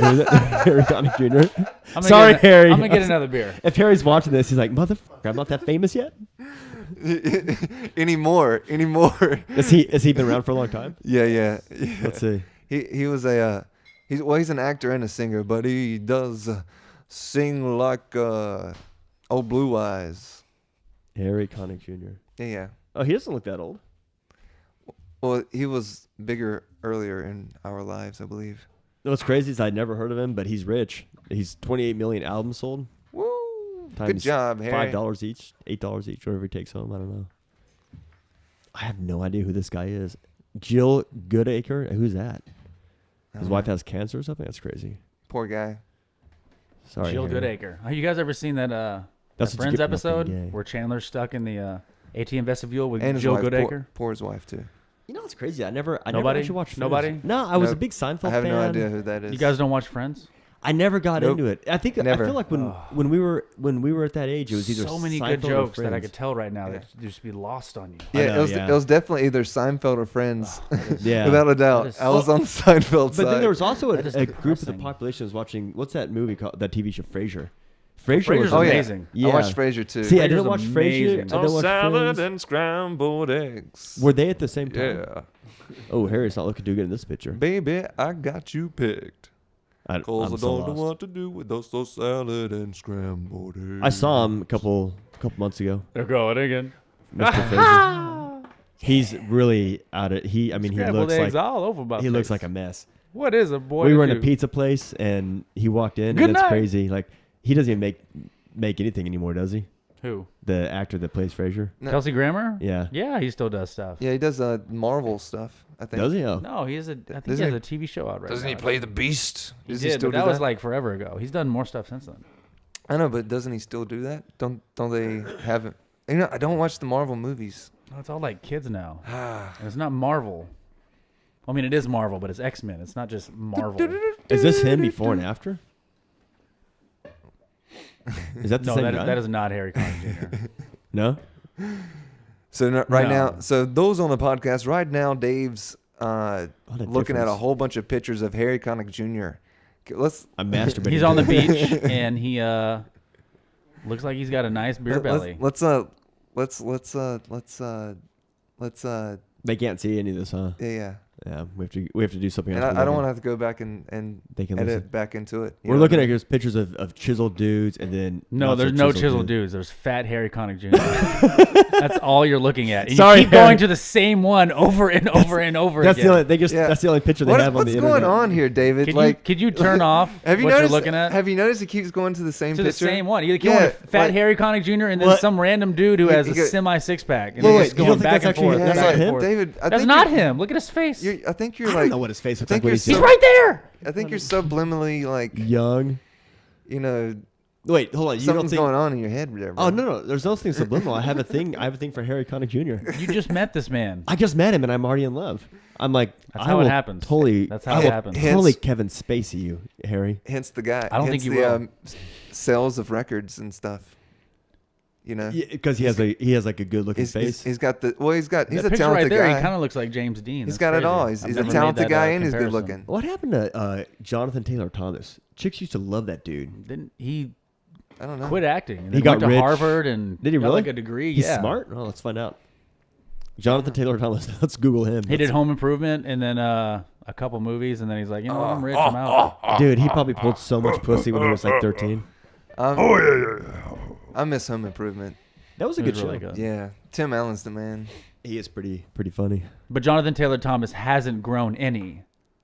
Connick Jr. I'm gonna Sorry, get Harry. I'm going to get another beer. If Harry's watching this, he's like, motherfucker, I'm not that famous yet. anymore. Has he been around for a long time? Yeah. Let's see. He was he's an actor and a singer, but he does sing like old Blue Eyes. Harry Connick Jr. Yeah. Oh, he doesn't look that old. Well, he was bigger earlier in our lives, I believe. What's crazy is I'd never heard of him, but he's rich. He's 28 million albums sold. Woo! Good Times job, Harry. $5 each, $8 each, whatever he takes home. I don't know. I have no idea who this guy is. Jill Goodacre? Who's that? His wife has cancer or something? That's crazy. Poor guy. Sorry. Jill Harry. Goodacre. Have you guys ever seen that, That's that what you Friends get for not being episode gay. where Chandler's stuck in the ATM vestibule with And his Jill wife. Goodacre? Poor his wife too. You know what's crazy? I never Nobody? actually watched Friends. Nobody? No, I was a Nope. big Seinfeld I have fan. no idea who that is. You guys don't watch Friends? I never got Nope. into it. I think Never. I feel like when we were at that age, it was either so many Seinfeld good or jokes that I Friends. could tell right now Yeah. that just be lost on you. I Yeah, know, it was definitely either Seinfeld or Friends, Yeah. without a doubt. That is I was so- on the Seinfeld But side. then there was also That is a group of the depressing. population was watching what's that movie called? That TV show Frasier. Frasier Frasier's was Oh, yeah. amazing. Yeah. I watched Frasier too. See, I Frasier's didn't watch Frasier. amazing. I didn't watch Friends. and scrambled eggs. Were they at the same time? Yeah. Oh, Harry's not looking too good in this picture. Baby, I got you picked. I'm Cause I so don't know lost. what to do with those salad and scrambled eggs. I saw him a couple months ago. They're going again. Mr. Fraser. He's really out of he Scrambled looks eggs like all over my he looks face. like a mess. What is a boy? We to were in a do? pizza place and he walked in Good and it's night. crazy. Like he doesn't even make anything anymore, does he? Who? The actor that plays Frasier? No. Kelsey Grammer? Yeah. Yeah, he still does stuff. Yeah, he does Marvel stuff, I think. Does he? Oh. No, he has a. I think Doesn't he has he- a TV show out right Doesn't now. he play the Beast? He Does did, still but do that was like forever ago. He's done more stuff since then. I know, but doesn't he still do that? Don't they have it? You know, I don't watch the Marvel movies. No, it's all like kids now, Ah. and it's not Marvel. I mean, it is Marvel, but it's X-Men. It's not just Marvel. Is this him before and after? Is that the No, same that, guy? that is not Harry Connick Jr. No? So right No. now, so those on the podcast right now, Dave's What a looking at a difference. whole bunch of pictures of Harry Connick Jr. Let's I'm masturbating. He's on the beach, and he looks like he's got a nice beer belly. let's They can't see any of this, huh? yeah. Yeah, we have to do something And else. I don't want to have to go back and They can edit listen. back into it. you We're know looking what I at mean? his pictures of chiseled dudes and then No, not so there's no chiseled chiseled dudes. dudes. There's fat Harry Connick Jr. That's all you're looking at. And Sorry, you keep going Harry. to the same one over and over and over That's again. the only Yeah. that's the only picture they What- have on what's the going internet. on here, David? Could you turn off have you what noticed, you're looking at? Have you noticed it keeps going to the same to picture? the same one. You keep Yeah, going to fat like- Harry Connick Jr. and then What? some random dude who You- has you a get- semi six pack. And Wait, they're wait, just you don't going think back that's and actually- forth. Yeah, that's back not and him? forth. David. I That's think not you're- him. Look at his face. I think you're I like. don't know what his face looks think like when you're he's so- He's right there. I think you're subliminally like, young. you know, Wait, hold on. You Something's don't think? going on in your head there, bro. Oh no, there's nothing subliminal. I have a thing. I have a thing for Harry Connick Jr. You just met this man. I just met him and I'm already in love. I'm like, That's I how it will happens. Totally, That's how I it will happens. Totally Hence- Kevin Spacey, you Harry. Hence the guy. I don't hence think you the, will. sales of records and stuff. You know, Because he has like a good looking face. he's got the he's That a picture talented right there, guy. he kind of looks like James Dean. He's That's got it crazy. all. He's I've a never made talented that, guy and he's good comparison. looking. What happened to Jonathan Taylor Thomas? Chicks used to love that dude. Didn't he I don't know. quit acting? And He then got went to rich. Harvard and Did he got really? like a degree. He's yeah. smart. Oh, let's find out. Jonathan Taylor Thomas. Let's Google him. He did Home Improvement and then a couple movies, and then he's like, you know what, I'm rich, I'm out. Dude, he probably pulled so much pussy when he was like 13. I miss Home Improvement. That was a It good was show. really good. Yeah, Tim Allen's the man. He is pretty funny. But Jonathan Taylor Thomas hasn't grown any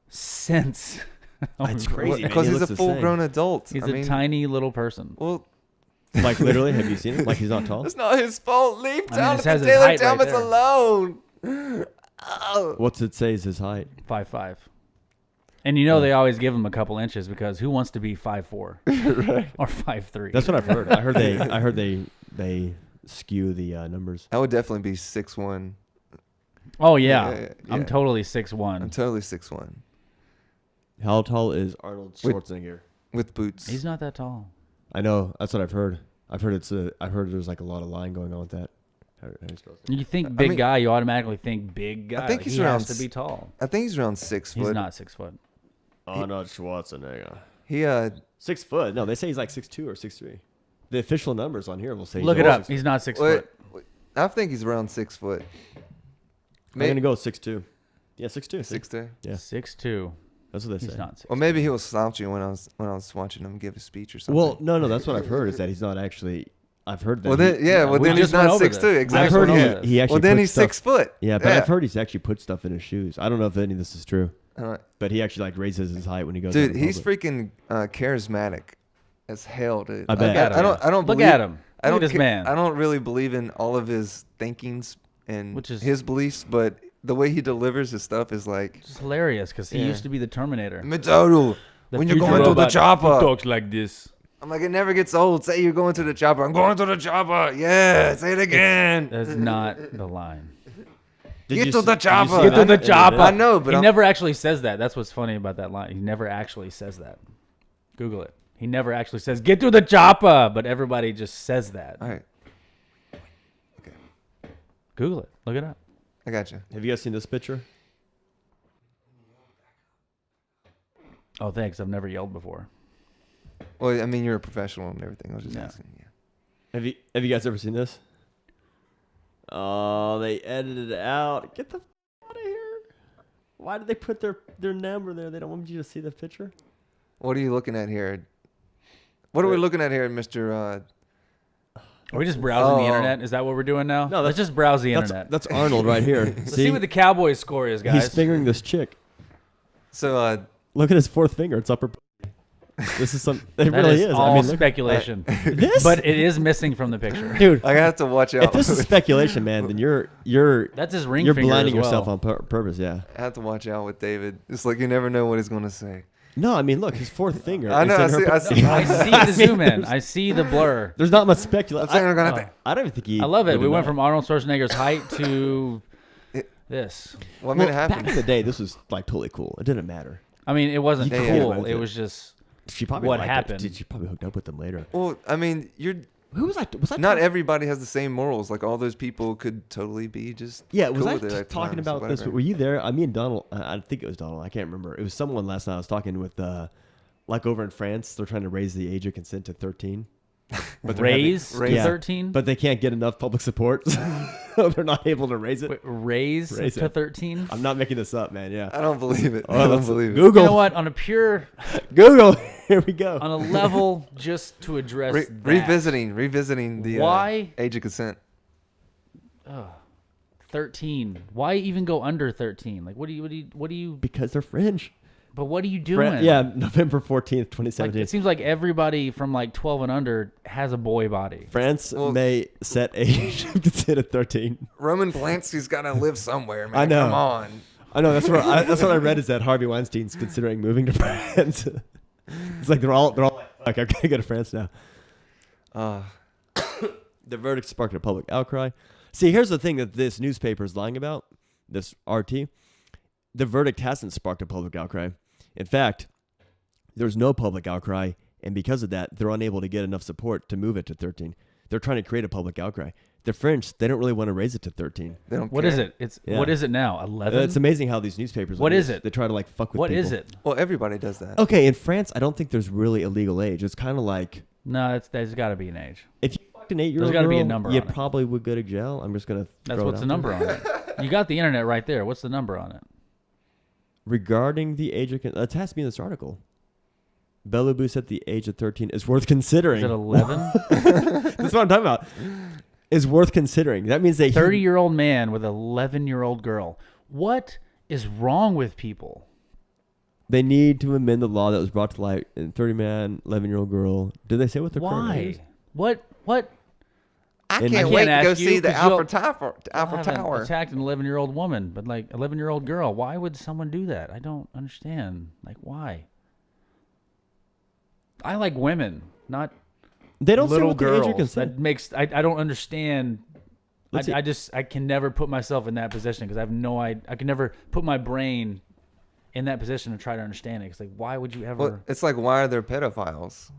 since. Home That's Improvement. crazy, man. Because He he's a looks the full-grown adult. He's I a mean, tiny little person. well, Like literally, have you seen him? Like he's not tall. it's not his fault. Leave I mean, it Jonathan says his Taylor height right Thomas there. alone. Oh. What's it say is his height? 5'5". And you know they always give him a couple inches because who wants to be 5'4" or 5'3"? That's what I've heard. I heard they skew the numbers. I would definitely be 6'1". Oh yeah, Yeah. I'm totally I'm 6'1". totally 6'1" How tall is Arnold Wait. Schwarzenegger? with boots. He's not that tall. I know. That's what I've heard. I've heard there's like a lot of lying going on with that. How do you spell it? You think I big mean- guy, you automatically think big guy. think Like, he's he around has to be tall. I think he's around 6 foot. He's not 6 foot. Arnold Schwarzenegger. He 6 foot. No, they say he's like 6'2" or 6'3". The official numbers on here will say. Look he's it over up. 6'4". He's not 6 wait, foot. I think he's around 6 foot. I'm gonna go 6'2". Yeah, 6'2". 6'2". Yeah. 6'2". That's what they He's say. not 6'2". Well, maybe he was slouching when I was watching him give a speech or something. Well, no, that's what I've heard is that he's not actually. I've heard that. well then, yeah. Well, we then he's just went not over 6'2". this. Exactly. I've heard yeah. he actually. Well, then puts he's stuff, 6 foot. Yeah, but I've heard he's actually put stuff in his shoes. I don't know if any of this is true, but he actually like raises his height when he goes. out Dude, in he's public. freaking charismatic as hell, dude. I bet. I don't Look believe, at him. I don't Look at this ca- man. I don't really believe in all of his thinkings and Which is- his beliefs, but the way he delivers his stuff is like, It's hilarious because he Yeah. used to be the Terminator. Mitoru, The when you're future going to the robot chopper. talks like this. I'm like, it never gets old. Say you're going to the chopper. I'm going to the chopper. Yeah, say it again. That's not the line. Did Get you to s- the did you chopper. see Get to that? the Yeah, chopper. yeah. I know, but he I'm- never actually says that. That's what's funny about that line. He never actually says that. Google it. He never actually says, get to the chopper, but everybody just says that. All right, Google it. Look it up. I got you. Have you guys seen this picture? Oh, thanks. I've never yelled before. Well, I mean, you're a professional and everything. I was just Yeah. asking. Yeah. Have you guys ever seen this? Oh, they edited it out. Get the out of here. Why did they put their number there? They don't want you to see the picture. What are you looking at here? What are we looking at here, Mister? Are we just browsing the Oh. internet? Is that what we're doing now? No, Let's just browse the That's internet. that's Arnold right here. Let's see what the Cowboys score is, guys. He's fingering this chick. So, Look at his fourth finger. It's upper. This is some. It That really is is. all I mean, look, speculation. this, But it is missing from the picture. dude. I have to watch out. If this is speculation, man, then you're That's his ring you're finger blinding as well. yourself on purpose. Yeah. I have to watch out with David. It's like you never know what he's going to say. No, I mean, look, his fourth finger. I know. I is in her see. pu- I see. I see the zoom in. I see the blur. There's not much I'm speculation. saying I'm gonna have to. I don't even think he. I love it. We would've went known. from Arnold Schwarzenegger's height to this. Well, I mean, it Back happened. in the day, this was like totally cool. It didn't matter. I mean, it wasn't Yeah, yeah, cool. yeah. It was just She probably What liked it. happened? Did she probably hooked up with them later? Well, I mean, you're Who was that? Was that not Tom- everybody has the same morals. Like all those people could totally be just Yeah, was cool I with it just at talking times, about this? whatever. Were you there? I mean, Donald. I think it was Donald. I can't remember. It was someone last night. I was talking with, like over in France, they're trying to raise the age of consent to 13. But they're raise Raise- Yeah. 13. but they can't get enough public support, so they're not able to raise it. Wait, raise to it. 13. I'm not making this up, man. Yeah. I don't believe it. Oh, I don't let's- believe it. Google. You know what? On a pure, Google. Here we go. on a level, just to address that. Revisiting the Why? age of consent. 13. Why even go under 13? Like, what do you? Because they're fringe. But what are you doing? Yeah, November 14th, Like, 2017. it seems like everybody from like 12 and under has a boy body. France Well- may set age of consent at 13. Roman Polanski's got to live somewhere, man. I know. Come on. I know that's what I read is that Harvey Weinstein's considering moving to France. It's like they're all like, I gotta go to France now. Uh, The verdict sparked a public outcry. See, here's the thing that this newspaper is lying about, this RT. The verdict hasn't sparked a public outcry. In fact, there's no public outcry, and because of that, they're unable to get enough support to move it to 13. They're trying to create a public outcry. The French, they don't really want to raise it to 13. they don't What care. is it? It's Yeah. what is it now? 11. It's amazing how these newspapers. What like is this, it? They try to like fuck with What people. is it? Well, everybody does that. Okay, in France, I don't think there's really a legal age. It's kind of like No, there's got to be an age. if you fucked an 8-year-old There's gotta girl, be a number you on it. probably would go to jail. I'm just gonna. That's throw what's it the out number on it. You got the internet right there. What's the number on it? Regarding the age of, it has to be in this article. Bellabou said the age of 13 is worth considering. Is it 11? That's what I'm talking about. Is worth considering. That means that 30-year-old man with an 11-year-old girl. What is wrong with people? they need to amend the law that was brought to light. 30-man, 11-year-old girl. Did they say what their current age Why? is? What? I And- can't I wait can't to go ask you see the 'cause you'll- Alpha Tower. I Alpha haven't Tower. attacked an 11-year-old woman, but like 11-year-old girl. Why would someone do that? I don't understand. Like why? I like women, not They don't say little what the age of girls. consent. That makes I don't understand. Let's see. I can never put myself in that position because I have no idea. I can never put my brain in that position and try to understand it. It's like why would you ever? Well, it's like, why are there pedophiles?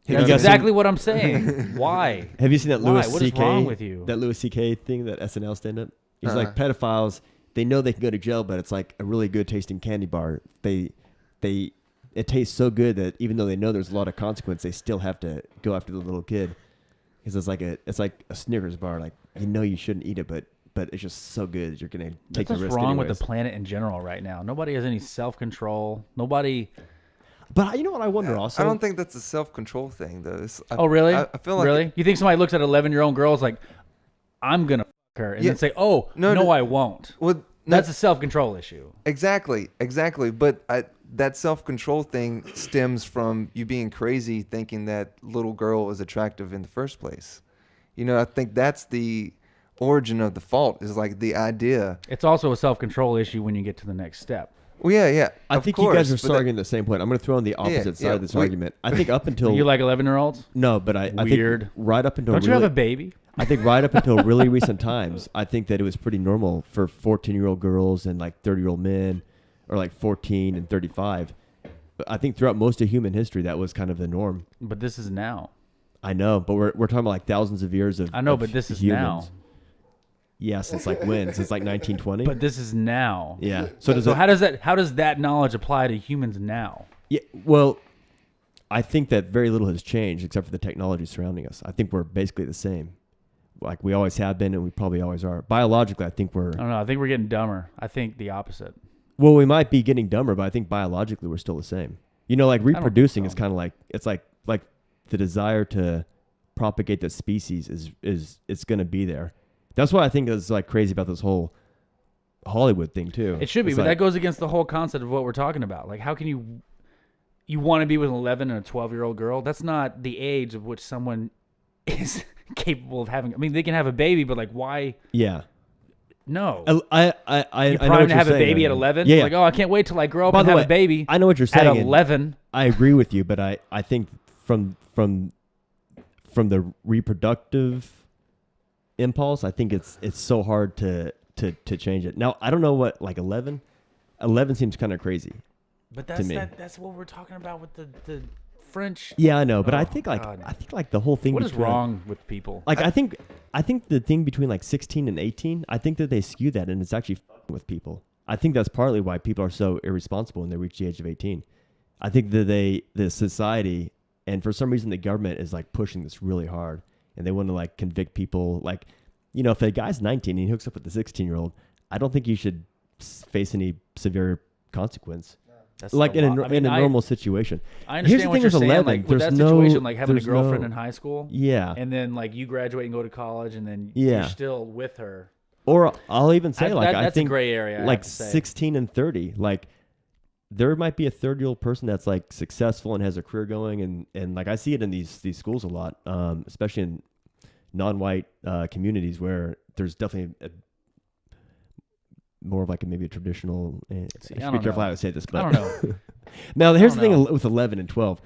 Have That's you guys exactly what I'm saying. Why? Have you seen that Why? Louis What is C.K. wrong with you? That Louis C.K. thing, that SNL stand-up? He's Uh-uh. like, pedophiles, they know they can go to jail, but it's like a really good tasting candy bar. It tastes so good that even though they know there's a lot of consequence, they still have to go after the little kid. Because it's like a Snickers bar. Like, you know you shouldn't eat it, but it's just so good that you're going to take That's the what's risk wrong anyways. with the planet in general right now. Nobody has any self-control. Nobody. But you know what I wonder also? I don't think that's a self-control thing, though. Oh, really? I feel like really? You think somebody looks at an 11-year-old girl is like, I'm gonna fuck her, and Yeah. then say, Oh, No, no, no. I won't. Well, That's a self-control issue. exactly. But that self-control thing stems from you being crazy, thinking that little girl is attractive in the first place. You know, I think that's the origin of the fault. Is like the idea. It's also a self-control issue when you get to the next step. Well, yeah. I of think course, you guys are but that- arguing the same point. I'm going to throw on the opposite side yeah, of this we- argument. I think up until You like 11-year-olds? no, but I Weird. think right up until Don't you really, have a baby? I think right up until really recent times, I think that it was pretty normal for 14-year-old girls and like 30-year-old men, or like 14 and 35. But I think throughout most of human history, that was kind of the norm. But this is now. I know, but we're talking about like thousands of years of I know, of but this is humans. now. Yeah, since like when? Since like 1920. But this is now. yeah. So does So it? how does that knowledge apply to humans now? Yeah. Well, I think that very little has changed except for the technology surrounding us. I think we're basically the same. Like we always have been, and we probably always are. Biologically, I think we're. I don't know. I think we're getting dumber. I think the opposite. Well, we might be getting dumber, but I think biologically we're still the same. You know, like reproducing is so. kind of like it's like the desire to propagate the species is it's going to be there. That's what I think is like crazy about this whole Hollywood thing too. It should be, It's but like, that goes against the whole concept of what we're talking about. Like, how can you want to be with an 11 and a 12-year-old girl? That's not the age of which someone is capable of having. I mean, they can have a baby, but like, why? yeah. No. I You know what primed you're to have a saying, baby at man. 11? Yeah. Like, oh, I can't wait till I grow up By and the have way, a baby I know what you're at saying. and 11. I agree with you, but I think from the reproductive impulse, I think it's so hard to change it. Now, I don't know what like 11 seems kind of crazy. But to me. that's what we're talking about with the French. Yeah, I know, but I Oh, think like God. the whole thing What is between, wrong with people? Like I think the thing between like 16 and 18, I think that they skew that and it's actually fucking with people. I think that's partly why people are so irresponsible when they reach the age of 18. I think that the society and for some reason the government is like pushing this really hard and they want to like convict people. Like, you know, if a guy's 19 and he hooks up with a 16-year-old, I don't think you should face any severe consequence. That's Like the in law. a I mean, normal situation. I Here's the understand what thing you're with saying. 11, Like with there's that no- situation, like having a there's girlfriend no- in high school, Yeah. and then like you graduate and go to college, and then Yeah. you're still with her. Or I'll even say I that's think a gray area. I like have to say. 16 and 30, like there might be a 30-year-old person that's like successful and has a career going and like I see it in these schools a lot, especially in non-white communities where there's definitely more of like maybe a traditional. I See, should I be don't careful know. how I say this, I but don't know. now here's the don't thing know. with 11 and 12.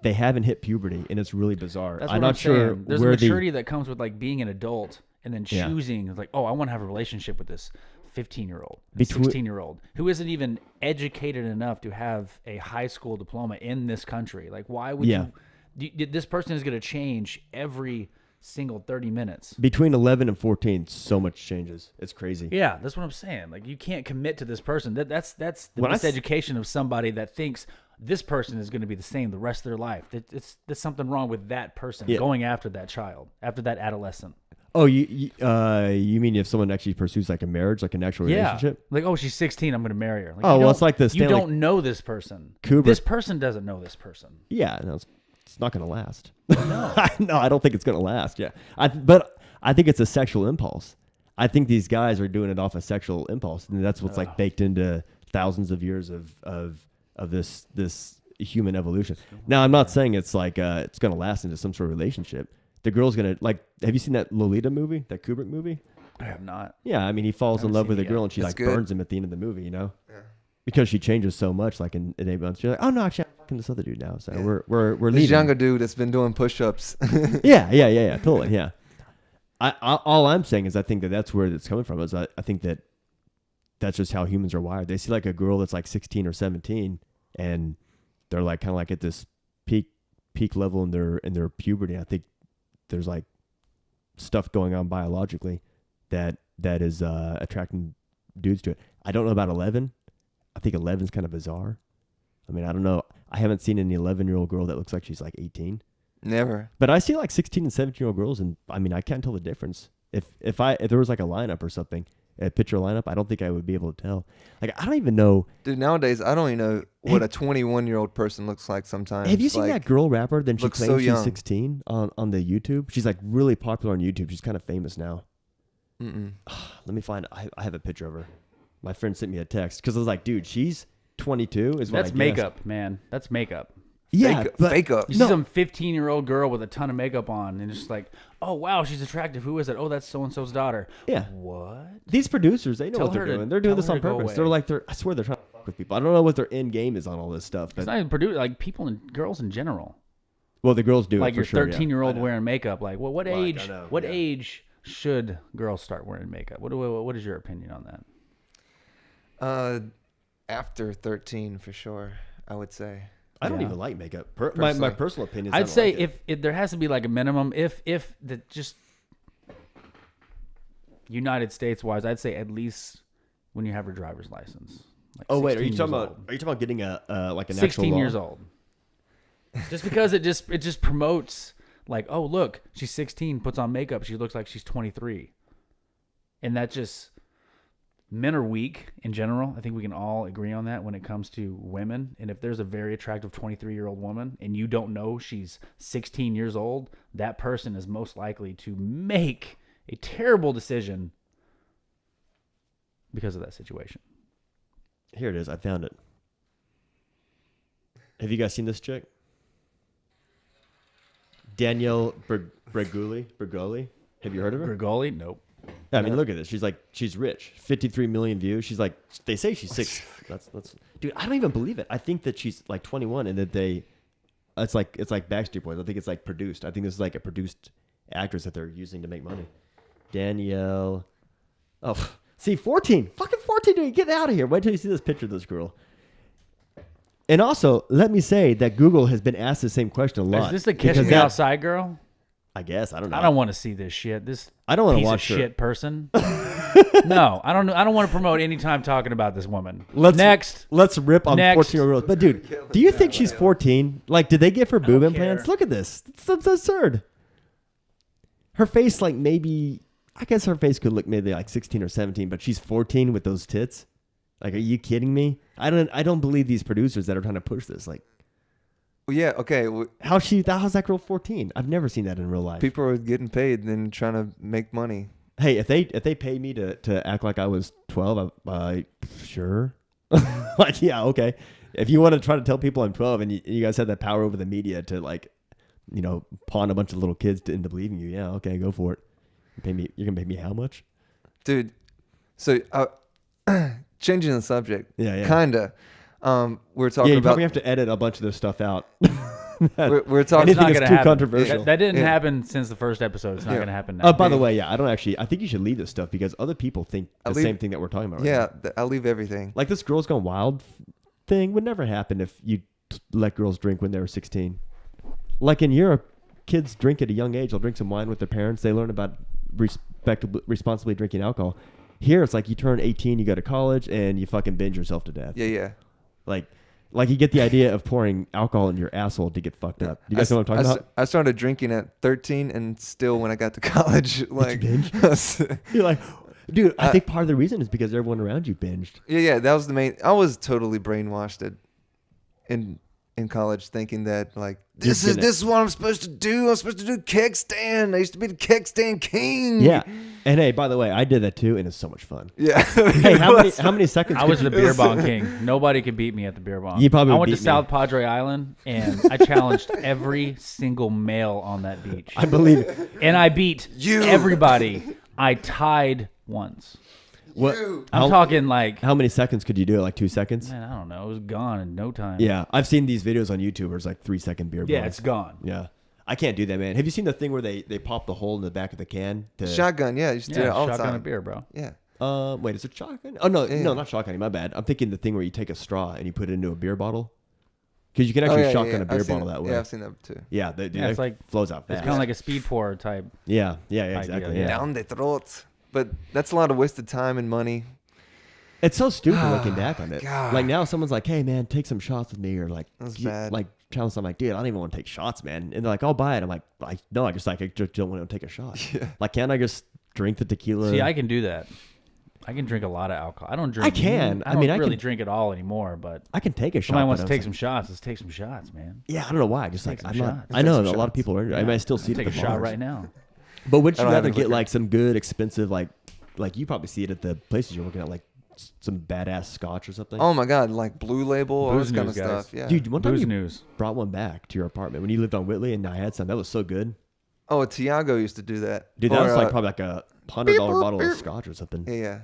they haven't hit puberty, and it's really bizarre. That's I'm what not sure saying. There's a where maturity that comes with like being an adult and then Yeah. choosing like, oh, I want to have a relationship with this 15-year-old, Between- 16-year-old who isn't even educated enough to have a high school diploma in this country. Like, why would Yeah. this person is going to change every single 30 minutes. between 11 and 14, so much changes. It's crazy. Yeah, that's what I'm saying. Like, you can't commit to this person. That's the When I s- miseducation of somebody that thinks this person is going to be the same the rest of their life. There's something wrong with that person Yeah. going after that child, after that adolescent. Oh, you mean if someone actually pursues like a marriage, like an actual relationship? Like, oh, she's 16, I'm going to marry her. Like, Oh, you well, it's don't- like the you Stanley don't know this person. Kubrick- This person doesn't know this person. Yeah, no, it's not going to last. No. No, I don't think it's going to last. Yeah, but I think it's a sexual impulse. I think these guys are doing it off a sexual impulse, and that's what's like baked into thousands of years of this human evolution. Now, I'm not saying it's like it's going to last into some sort of relationship. The girl's going to like. Have you seen that Lolita movie? That Kubrick movie? I have not. Yeah, I mean, he falls in Haven't love seen with a it girl, yet. and she It's like good. burns him at the end of the movie. You know, because she changes so much. Like in 8 months, she's like, oh no, actually, I'm fucking this other dude now. So Yeah. we're This leaving. younger dude that's been doing push-ups. Yeah, totally, yeah. All I'm saying is I think that's where it's coming from. Is I think that's just how humans are wired. They see like a girl that's like 16 or 17, and they're like kind of like at this peak level in their puberty. I think there's like stuff going on biologically that is attracting dudes to it. I don't know about 11. I think 11 is kind of bizarre. I mean, I don't know. I haven't seen any 11-year-old girl that looks like she's like 18. Never. But I see like 16 and 17-year-old girls, and I mean, I can't tell the difference. If there was like a lineup or something, a picture lineup, I don't think I would be able to tell. Like, I don't even know. Dude, nowadays, I don't even know what a 21-year-old person looks like sometimes. Have you seen Like, that girl rapper? Then she looks claims so she's young. 16 on the YouTube. She's like really popular on YouTube. She's kind of famous now. Mm-mm. Let me find. I have a picture of her. My friend sent me a text because I was like, dude, she's 22. Is what That's I guessed. makeup, man. That's makeup. Yeah, but fake up. You No. see some 15-year-old girl with a ton of makeup on, and it's just like, oh, wow, she's attractive. Who is it? Oh, that's so-and-so's daughter. Yeah. What? These producers, they know Tell what they're her to- doing. They're doing tell this her on to go purpose. away. I swear they're trying to fuck with people. I don't know what their end game is on all this stuff. But It's not even produced, like people and girls in general. well, the girls do Like it your for sure. 13-year-old yeah. wearing makeup. Like, well, what Like, I age? know, What yeah. age should girls start wearing makeup? What is your opinion on that? After 13, for sure, I would say. I don't Yeah. even like makeup. My Personally. personal opinion is I I'd don't say like it. if there has to be like a minimum, if the just United States wise, I'd say at least when you have your driver's license. Like Oh wait, are you 16 talking years about old. are you talking about getting a like an 16 actual law? years old? Just because it just promotes like, oh look, she's 16, puts on makeup, she looks like she's 23, and that just men are weak in general. I think we can all agree on that when it comes to women. And if there's a very attractive 23-year-old woman and you don't know she's 16 years old, that person is most likely to make a terrible decision because of that situation. Here it is. I found it. Have you guys seen this chick? Danielle Bregoli. Have you heard of her? Grigoli? Nope. Yeah, I mean, look at this. She's rich. 53 million views. She's like, they say she's 6. That's dude. I don't even believe it. I think that she's like 21 and that it's like Backstreet Boys. I think it's like produced. I think this is like a produced actress that they're using to make money. Danielle. Oh, see, 14. Fucking 14, dude. Get out of here. Wait till you see this picture of this girl. And also, let me say that Google has been asked the same question a lot. Is this the because Catch Me that- Outside girl? I guess. I don't know. I don't want to see this shit. This I don't wanna piece watch her. of shit person. No, I don't want to promote any time talking about this woman. Let's rip on Next. 14-year-old girls. But dude, do you think she's 14? Like, did they give her boob don't implants? care. Look at this. It's absurd. Her face, like maybe, I guess her face could look maybe like 16 or 17, but she's 14 with those tits. Like, are you kidding me? I don't believe these producers that are trying to push this. Like, Well, yeah, okay. Well, how's that girl 14? I've never seen that in real life. people are getting paid and trying to make money. Hey, if they pay me to act like I was 12, I sure. Like, yeah, okay. If you want to try to tell people I'm 12 and you guys have that power over the media to like, you know, pawn a bunch of little kids into believing you, yeah, okay, go for it. You're gonna pay me how much? Dude, so changing the subject. Yeah. Kinda. We're talking Yeah, you about probably have to edit a bunch of this stuff out. we're talking. Anything not is gonna too happen. controversial. That didn't Yeah. happen since the first episode. It's not Yeah. going to happen now. Oh, by the way, yeah, I think you should leave this stuff because other people think I the leave- same thing that we're talking about right Yeah, now. I'll leave everything. Like this Girls Gone Wild thing would never happen if you let girls drink when they were 16. Like in Europe, kids drink at a young age. They'll drink some wine with their parents. They learn about responsibly drinking alcohol. Here, it's like you turn 18, you go to college, and you fucking binge yourself to death. Yeah. Like you get the idea of pouring alcohol in your asshole to get fucked up. You guys know what I'm talking about? I started drinking at 13, and still, when I got to college, like, binge? You're like, dude, I think part of the reason is because everyone around you binged. yeah, that was the main. I was totally brainwashed in college, thinking that like this is what I'm supposed to do. I'm supposed to do kickstand. I used to be the kickstand king. Yeah. And hey, by the way, I did that too, and it's so much fun. Yeah. Hey, how many seconds? I was could the beer bong king. Nobody could beat me at the beer bong. You probably I would went to beat me. South Padre Island and I challenged every single male on that beach. I believe it. And I beat You. everybody. I tied once. What? I'm talking like, How many seconds could you do it? Like 2 seconds? man, I don't know. It was gone in no time. Yeah, I've seen these videos on YouTube where it's like 3 second beer. Yeah, bongs. it's gone. Yeah, I can't do that, man. Have you seen the thing where they pop the hole in the back of the can? To, Shotgun. Yeah, you used to do Yeah, it all the shotgun time. a beer, bro. Yeah. Wait, is it shotgun? Oh no, Yeah. no, not shotgun. My bad. I'm thinking the thing where you take a straw and you put it into a beer bottle. Because you can actually shotgun a beer I've seen bottle it. that way. Yeah, I've seen that too. Yeah, dude, Yeah, it's that like- flows out It's fast. kind of like a speed pour type. yeah, exactly. idea, Yeah. Down the throat. But that's a lot of wasted time and money. It's so stupid looking back on it. God. Like now, someone's like, "Hey, man, take some shots with me," or like, That's you- bad. like challenge. I'm like, "Dude, I don't even want to take shots, man." And they're like, "I'll buy it." I'm like, no, I just don't want to take a shot. Yeah. Like, can't I just drink the tequila? See, I can do that. I can drink a lot of alcohol. I don't drink. I can. I I don't mean, I really can- drink at all anymore. But I can take a shot. somebody wants but to I take was some like, shots. Let's take some shots, man. Yeah, I don't know why. Just Take like some I'm not. shots. I know Take that some a lot of shots. people are. I mean, I still see it Take at a the shot bars. right now. But would I you don't have rather any get liquor. like some good, expensive, like you probably see it at the places you're working at, like some badass scotch or something? Oh my God, like Blue Label, all Booze this kind of News, guys. stuff. Yeah. Dude, one time Booze you news. brought one back to your apartment when you lived on Whitley, and I had some. That was so good. Oh, Tiago used to do that. Dude, that Or, was like probably like a $100 bottle of scotch or something. Yeah.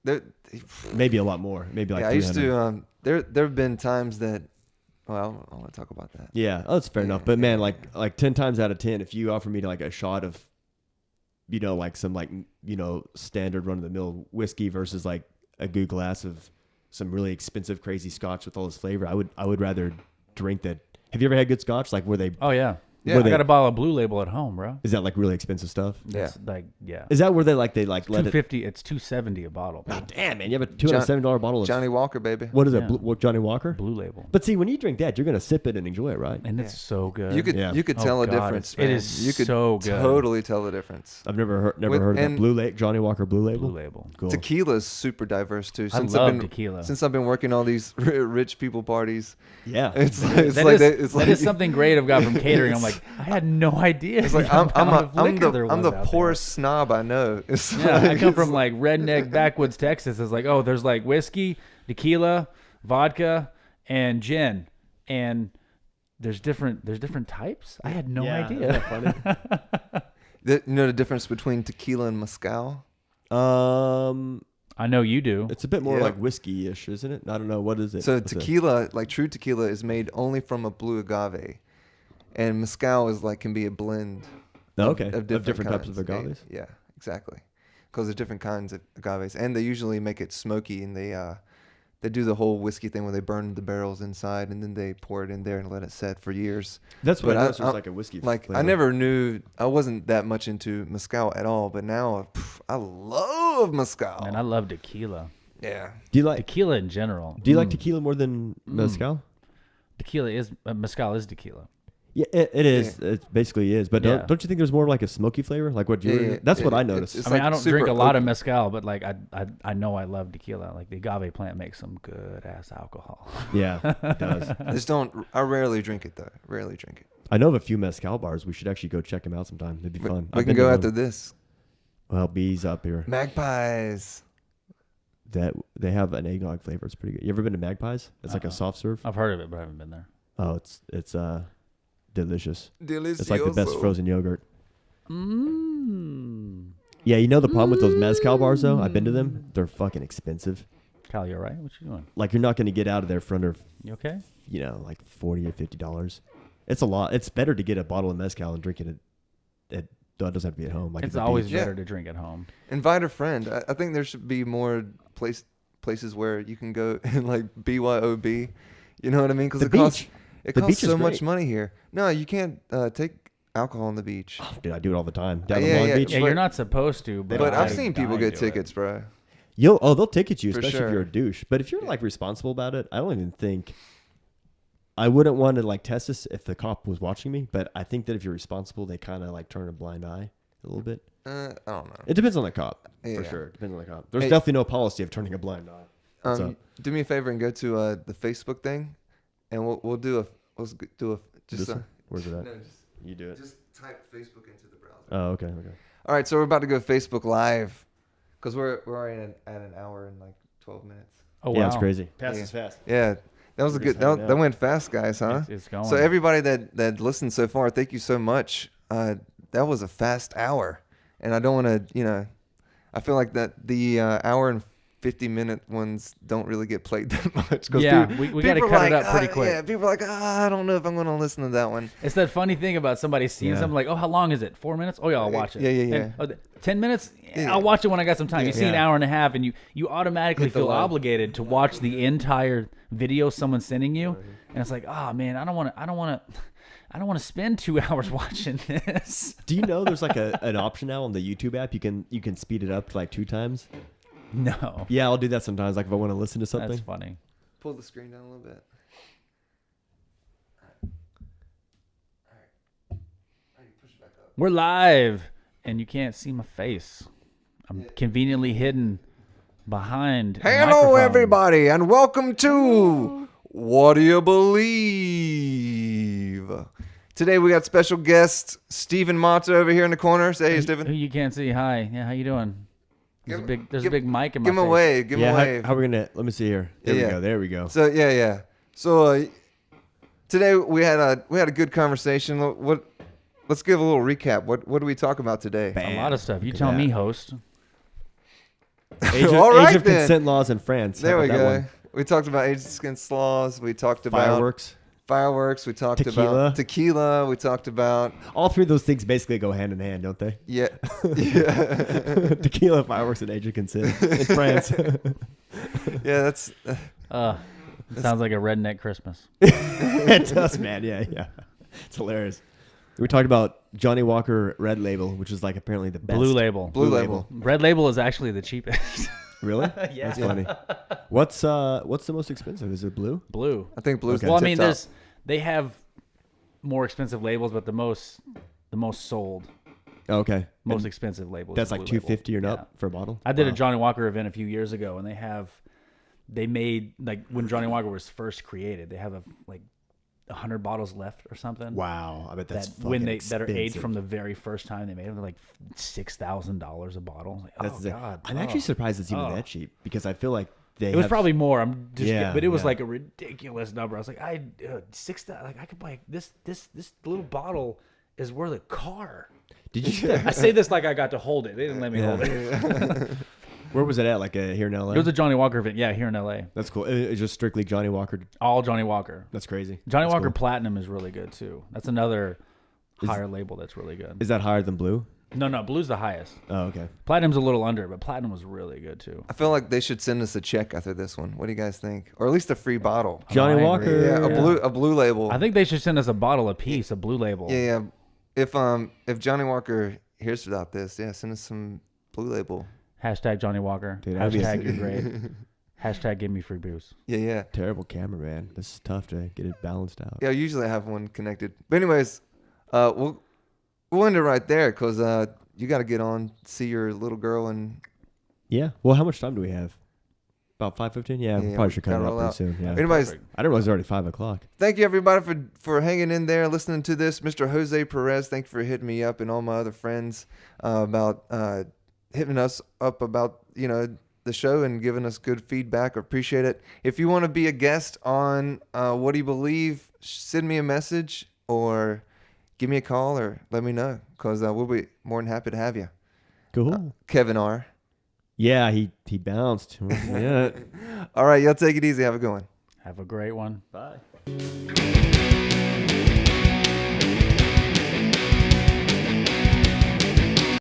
There, Maybe a lot more. Maybe like yeah, I used 300. to. There have been times that. Well, I want to talk about that. Yeah, oh, that's fair enough. But man, like 10 times out of 10, if you offer me like a shot of, like some like standard run of the mill whiskey versus like a good glass of some really expensive crazy scotch with all this flavor, I would rather drink that. Have you ever had good scotch? Like where they Oh yeah. Yeah, I they- got a bottle of Blue Label at home, bro. is that like really expensive stuff? Yeah. It's like yeah. Is that where they let it? $250. It's $270 a bottle. God damn, man, you have a $270 bottle of Johnny Walker, baby. What is it? Yeah. What, Johnny Walker? Blue Label. But see, when you drink that, you're gonna sip it and enjoy it, right? And it's so good. You could Yeah. you could Oh, tell a God, difference. it Man. is you could so good. totally tell the difference. I've never heard With- of that and- Johnny Walker Blue Label. Blue Label. Cool. Tequila's super diverse too. I Since love I've been tequila. since I've been working all these rich people parties, Yeah. it's like That is something great I've got from catering. I'm like, I had no idea. It's like the amount of liquor there I'm was the out there. poorest snob I know. It's Yeah, I like- come it's from like redneck backwoods Texas. It's like, oh, there's like whiskey, tequila, vodka, and gin, and there's different types. I had no Yeah, idea. isn't that funny? you know the difference between tequila and mezcal? I know you do. It's a bit more Yeah. like whiskey-ish, isn't it? I don't know. What is it? So What's it? tequila, like true tequila, is made only from a blue agave, and mezcal is like can be a blend. Oh, okay. Of Of different types kinds. of agaves? Yeah, exactly. Because there's different kinds of agaves, and they usually make it smoky, and they do the whole whiskey thing where they burn the barrels inside, and then they pour it in there and let it set for years. That's what But I noticed. It was like a whiskey. Like flavor. I never knew, I wasn't that much into mezcal at all, but now I love mezcal. Man, I love tequila. Yeah. Do you like Tequila in general. Do you like tequila more than mezcal? Tequila is mezcal is tequila. Yeah, it is. It basically is. But Yeah. don't you think there's more like a smoky flavor? Like what you? Yeah, That's what yeah, I it's- noticed. it's I mean, like I don't super drink a lot of oaky. mezcal, but like I know I love tequila. Like the agave plant makes some good ass alcohol. Yeah, it does. I just don't. I rarely drink it though. Rarely drink it. I know of a few mezcal bars. We should actually go check them out sometime. It'd be fun. We I've can been go to after one. this. Well, bees up here. Magpies. That they have an eggnog flavor. It's pretty good. You ever been to Magpies? It's like a soft serve. I've heard of it, but I haven't been there. Oh, it's delicious. Delicioso. It's like the best frozen yogurt. Mm. Yeah, you know the problem with those mezcal bars though? I've been to them. They're fucking expensive. Kyle, you all right? What you doing? Like you're not going to get out of there for under, You okay? like $40 or $50. It's a lot. It's better to get a bottle of mezcal and drink it at it doesn't have to be at home. Like It's at the always beach. better to drink at home. Invite a friend. I think there should be more places where you can go and like BYOB. You know what I mean? Because The it costs beach. it The costs beach is so much great. money here. No, you can't take alcohol on the beach. Oh, dude, I do it all the time. Down Yeah, at Long yeah. Beach. Yeah, But- you're not supposed to, but, But I I've seen people die get to it. tickets, bro. They'll ticket you, For especially sure. if you're a douche. But if you're like responsible about it, I don't even think I wouldn't want to like test this if the cop was watching me. But I think that if you're responsible, they kind of like turn a blind eye a little bit. I don't know. It depends on the cop for Yeah. sure. It depends on the cop. There's Hey. definitely no policy of turning a blind eye. What's up? Do me a favor and go to the Facebook thing, and we'll do a just This one? Where's it at? You do it. just type Facebook into the browser. Oh, okay. All right, so we're about to go Facebook Live, because we're already at an hour and like 12 minutes. Oh, Yeah, wow. it's crazy. Yeah. Passes fast. Yeah, that was a We're good. just hanging That out. went fast, guys, huh? It's going. So everybody that listened so far, thank you so much. That was a fast hour, and I don't want to, I feel like that the hour and 50-minute ones don't really get played that much. 'Cause Yeah, people- we got to people cut are it like, up pretty quick. Yeah, people are like, I don't know if I'm going to listen to that one. It's that funny thing about somebody seeing Yeah. something like, oh, how long is it? 4 minutes? Oh, yeah, I'll watch it. Yeah. And, oh, 10 minutes? Yeah. I'll watch it when I got some time. You see an Yeah. hour and a half, and you automatically Hit the feel like. obligated to watch the entire video someone's sending you. And it's like, oh, man, I don't want to spend 2 hours watching this. Do you know there's like an option now on the YouTube app? You can speed it up to like 2 times. No. Yeah, I'll do that sometimes. Like if I want to listen to something. That's funny. Pull the screen down a little bit. All right, push it back up. We're live, and you can't see my face. I'm conveniently hidden behind. a Hello, microphone. everybody, and welcome to What Do You Believe? Today we got special guest Stephen Marter over here in the corner. Say hey, Who Stephen. you can't see. Hi. Yeah, how you doing? There's a big give- big mic in my Give him face. a wave. Give him Yeah, a wave. how are we gonna? Let me see here. There Yeah. we go. There we go. So yeah. So today we had a good conversation. Let's give a little recap. What do we talk about today? A lot of stuff. You Look at tell me, that. host. Age of, All right, age of then. consent laws in France. How There we about that go. one? We talked about age against laws. We talked about Fireworks. We talked Tequila. about tequila. We talked about All three of those things basically go hand in hand, don't they? yeah. Tequila, fireworks, and age of consent in France. Yeah, that's Sounds like a redneck Christmas. It does, man. Yeah. It's hilarious. We talked about Johnny Walker Red Label, which is like apparently the best. Blue Label. Blue Label. Red Label is actually the cheapest. Really? Yeah. That's funny. What's the most expensive? Is it blue? Blue. I think blue's Okay. the Well, I tip mean, top. they have more expensive labels, but the most sold, Oh, okay. most And expensive label. that's is like Blue Label. $250 or Yeah. up for a bottle. I did a Wow. Johnny Walker event a few years ago, and they made like when Johnny Walker was first created, they have 100 bottles left or something. Wow, I bet that's That when fucking that are aged expensive. from the very first time they made them, they're like $6,000 a bottle. Like, That's oh insane. God! I'm actually surprised it's even Oh. that cheap because I feel like they It was have- probably more. I'm just, Yeah, but it was yeah. like a ridiculous number. I was like, $6,000. Like I could buy this little bottle is worth a car. Did you? I say this like I got to hold it. They didn't let me hold it. Where was it at? Like here in LA? It was a Johnny Walker event. Yeah, here in LA. That's cool. It's just strictly Johnny Walker. All Johnny Walker. That's crazy. Johnny That's Walker cool. Platinum is really good too. That's another higher label that's really good. Is that higher than blue? No, Blue's the highest. Oh, okay. Platinum's a little under, but Platinum was really good too. I feel like they should send us a check after this one. What do you guys think? Or at least a free bottle. Johnny I agree. Walker. Yeah, Yeah. a blue label. I think they should send us a bottle apiece, a Blue Label. Yeah. If Johnny Walker hears about this, send us some blue label. Hashtag Johnny Walker. Dude, that'd be- Hashtag you're great. Hashtag give me free booze. Yeah. Terrible camera, man. This is tough to get it balanced out. Yeah, usually I have one connected. But anyways, we'll end it right there because you got to get on, see your little girl, and Yeah. Well, how much time do we have? About 5:15. Yeah, we Yeah, probably should cut gotta it up roll pretty out. soon. Yeah. anyways, Perfect. I didn't realize it's already 5:00. thank you everybody for hanging in there, listening to this. Mr. Jose Perez, thank you for hitting me up and all my other friends about hitting us up about the show and giving us good feedback. I appreciate it. If you want to be a guest on What Do You Believe, send me a message or give me a call or let me know because we'll be more than happy to have you. Cool. Kevin R. Yeah, he bounced. Yeah. All right, y'all take it easy. Have a good one. Have a great one. Bye.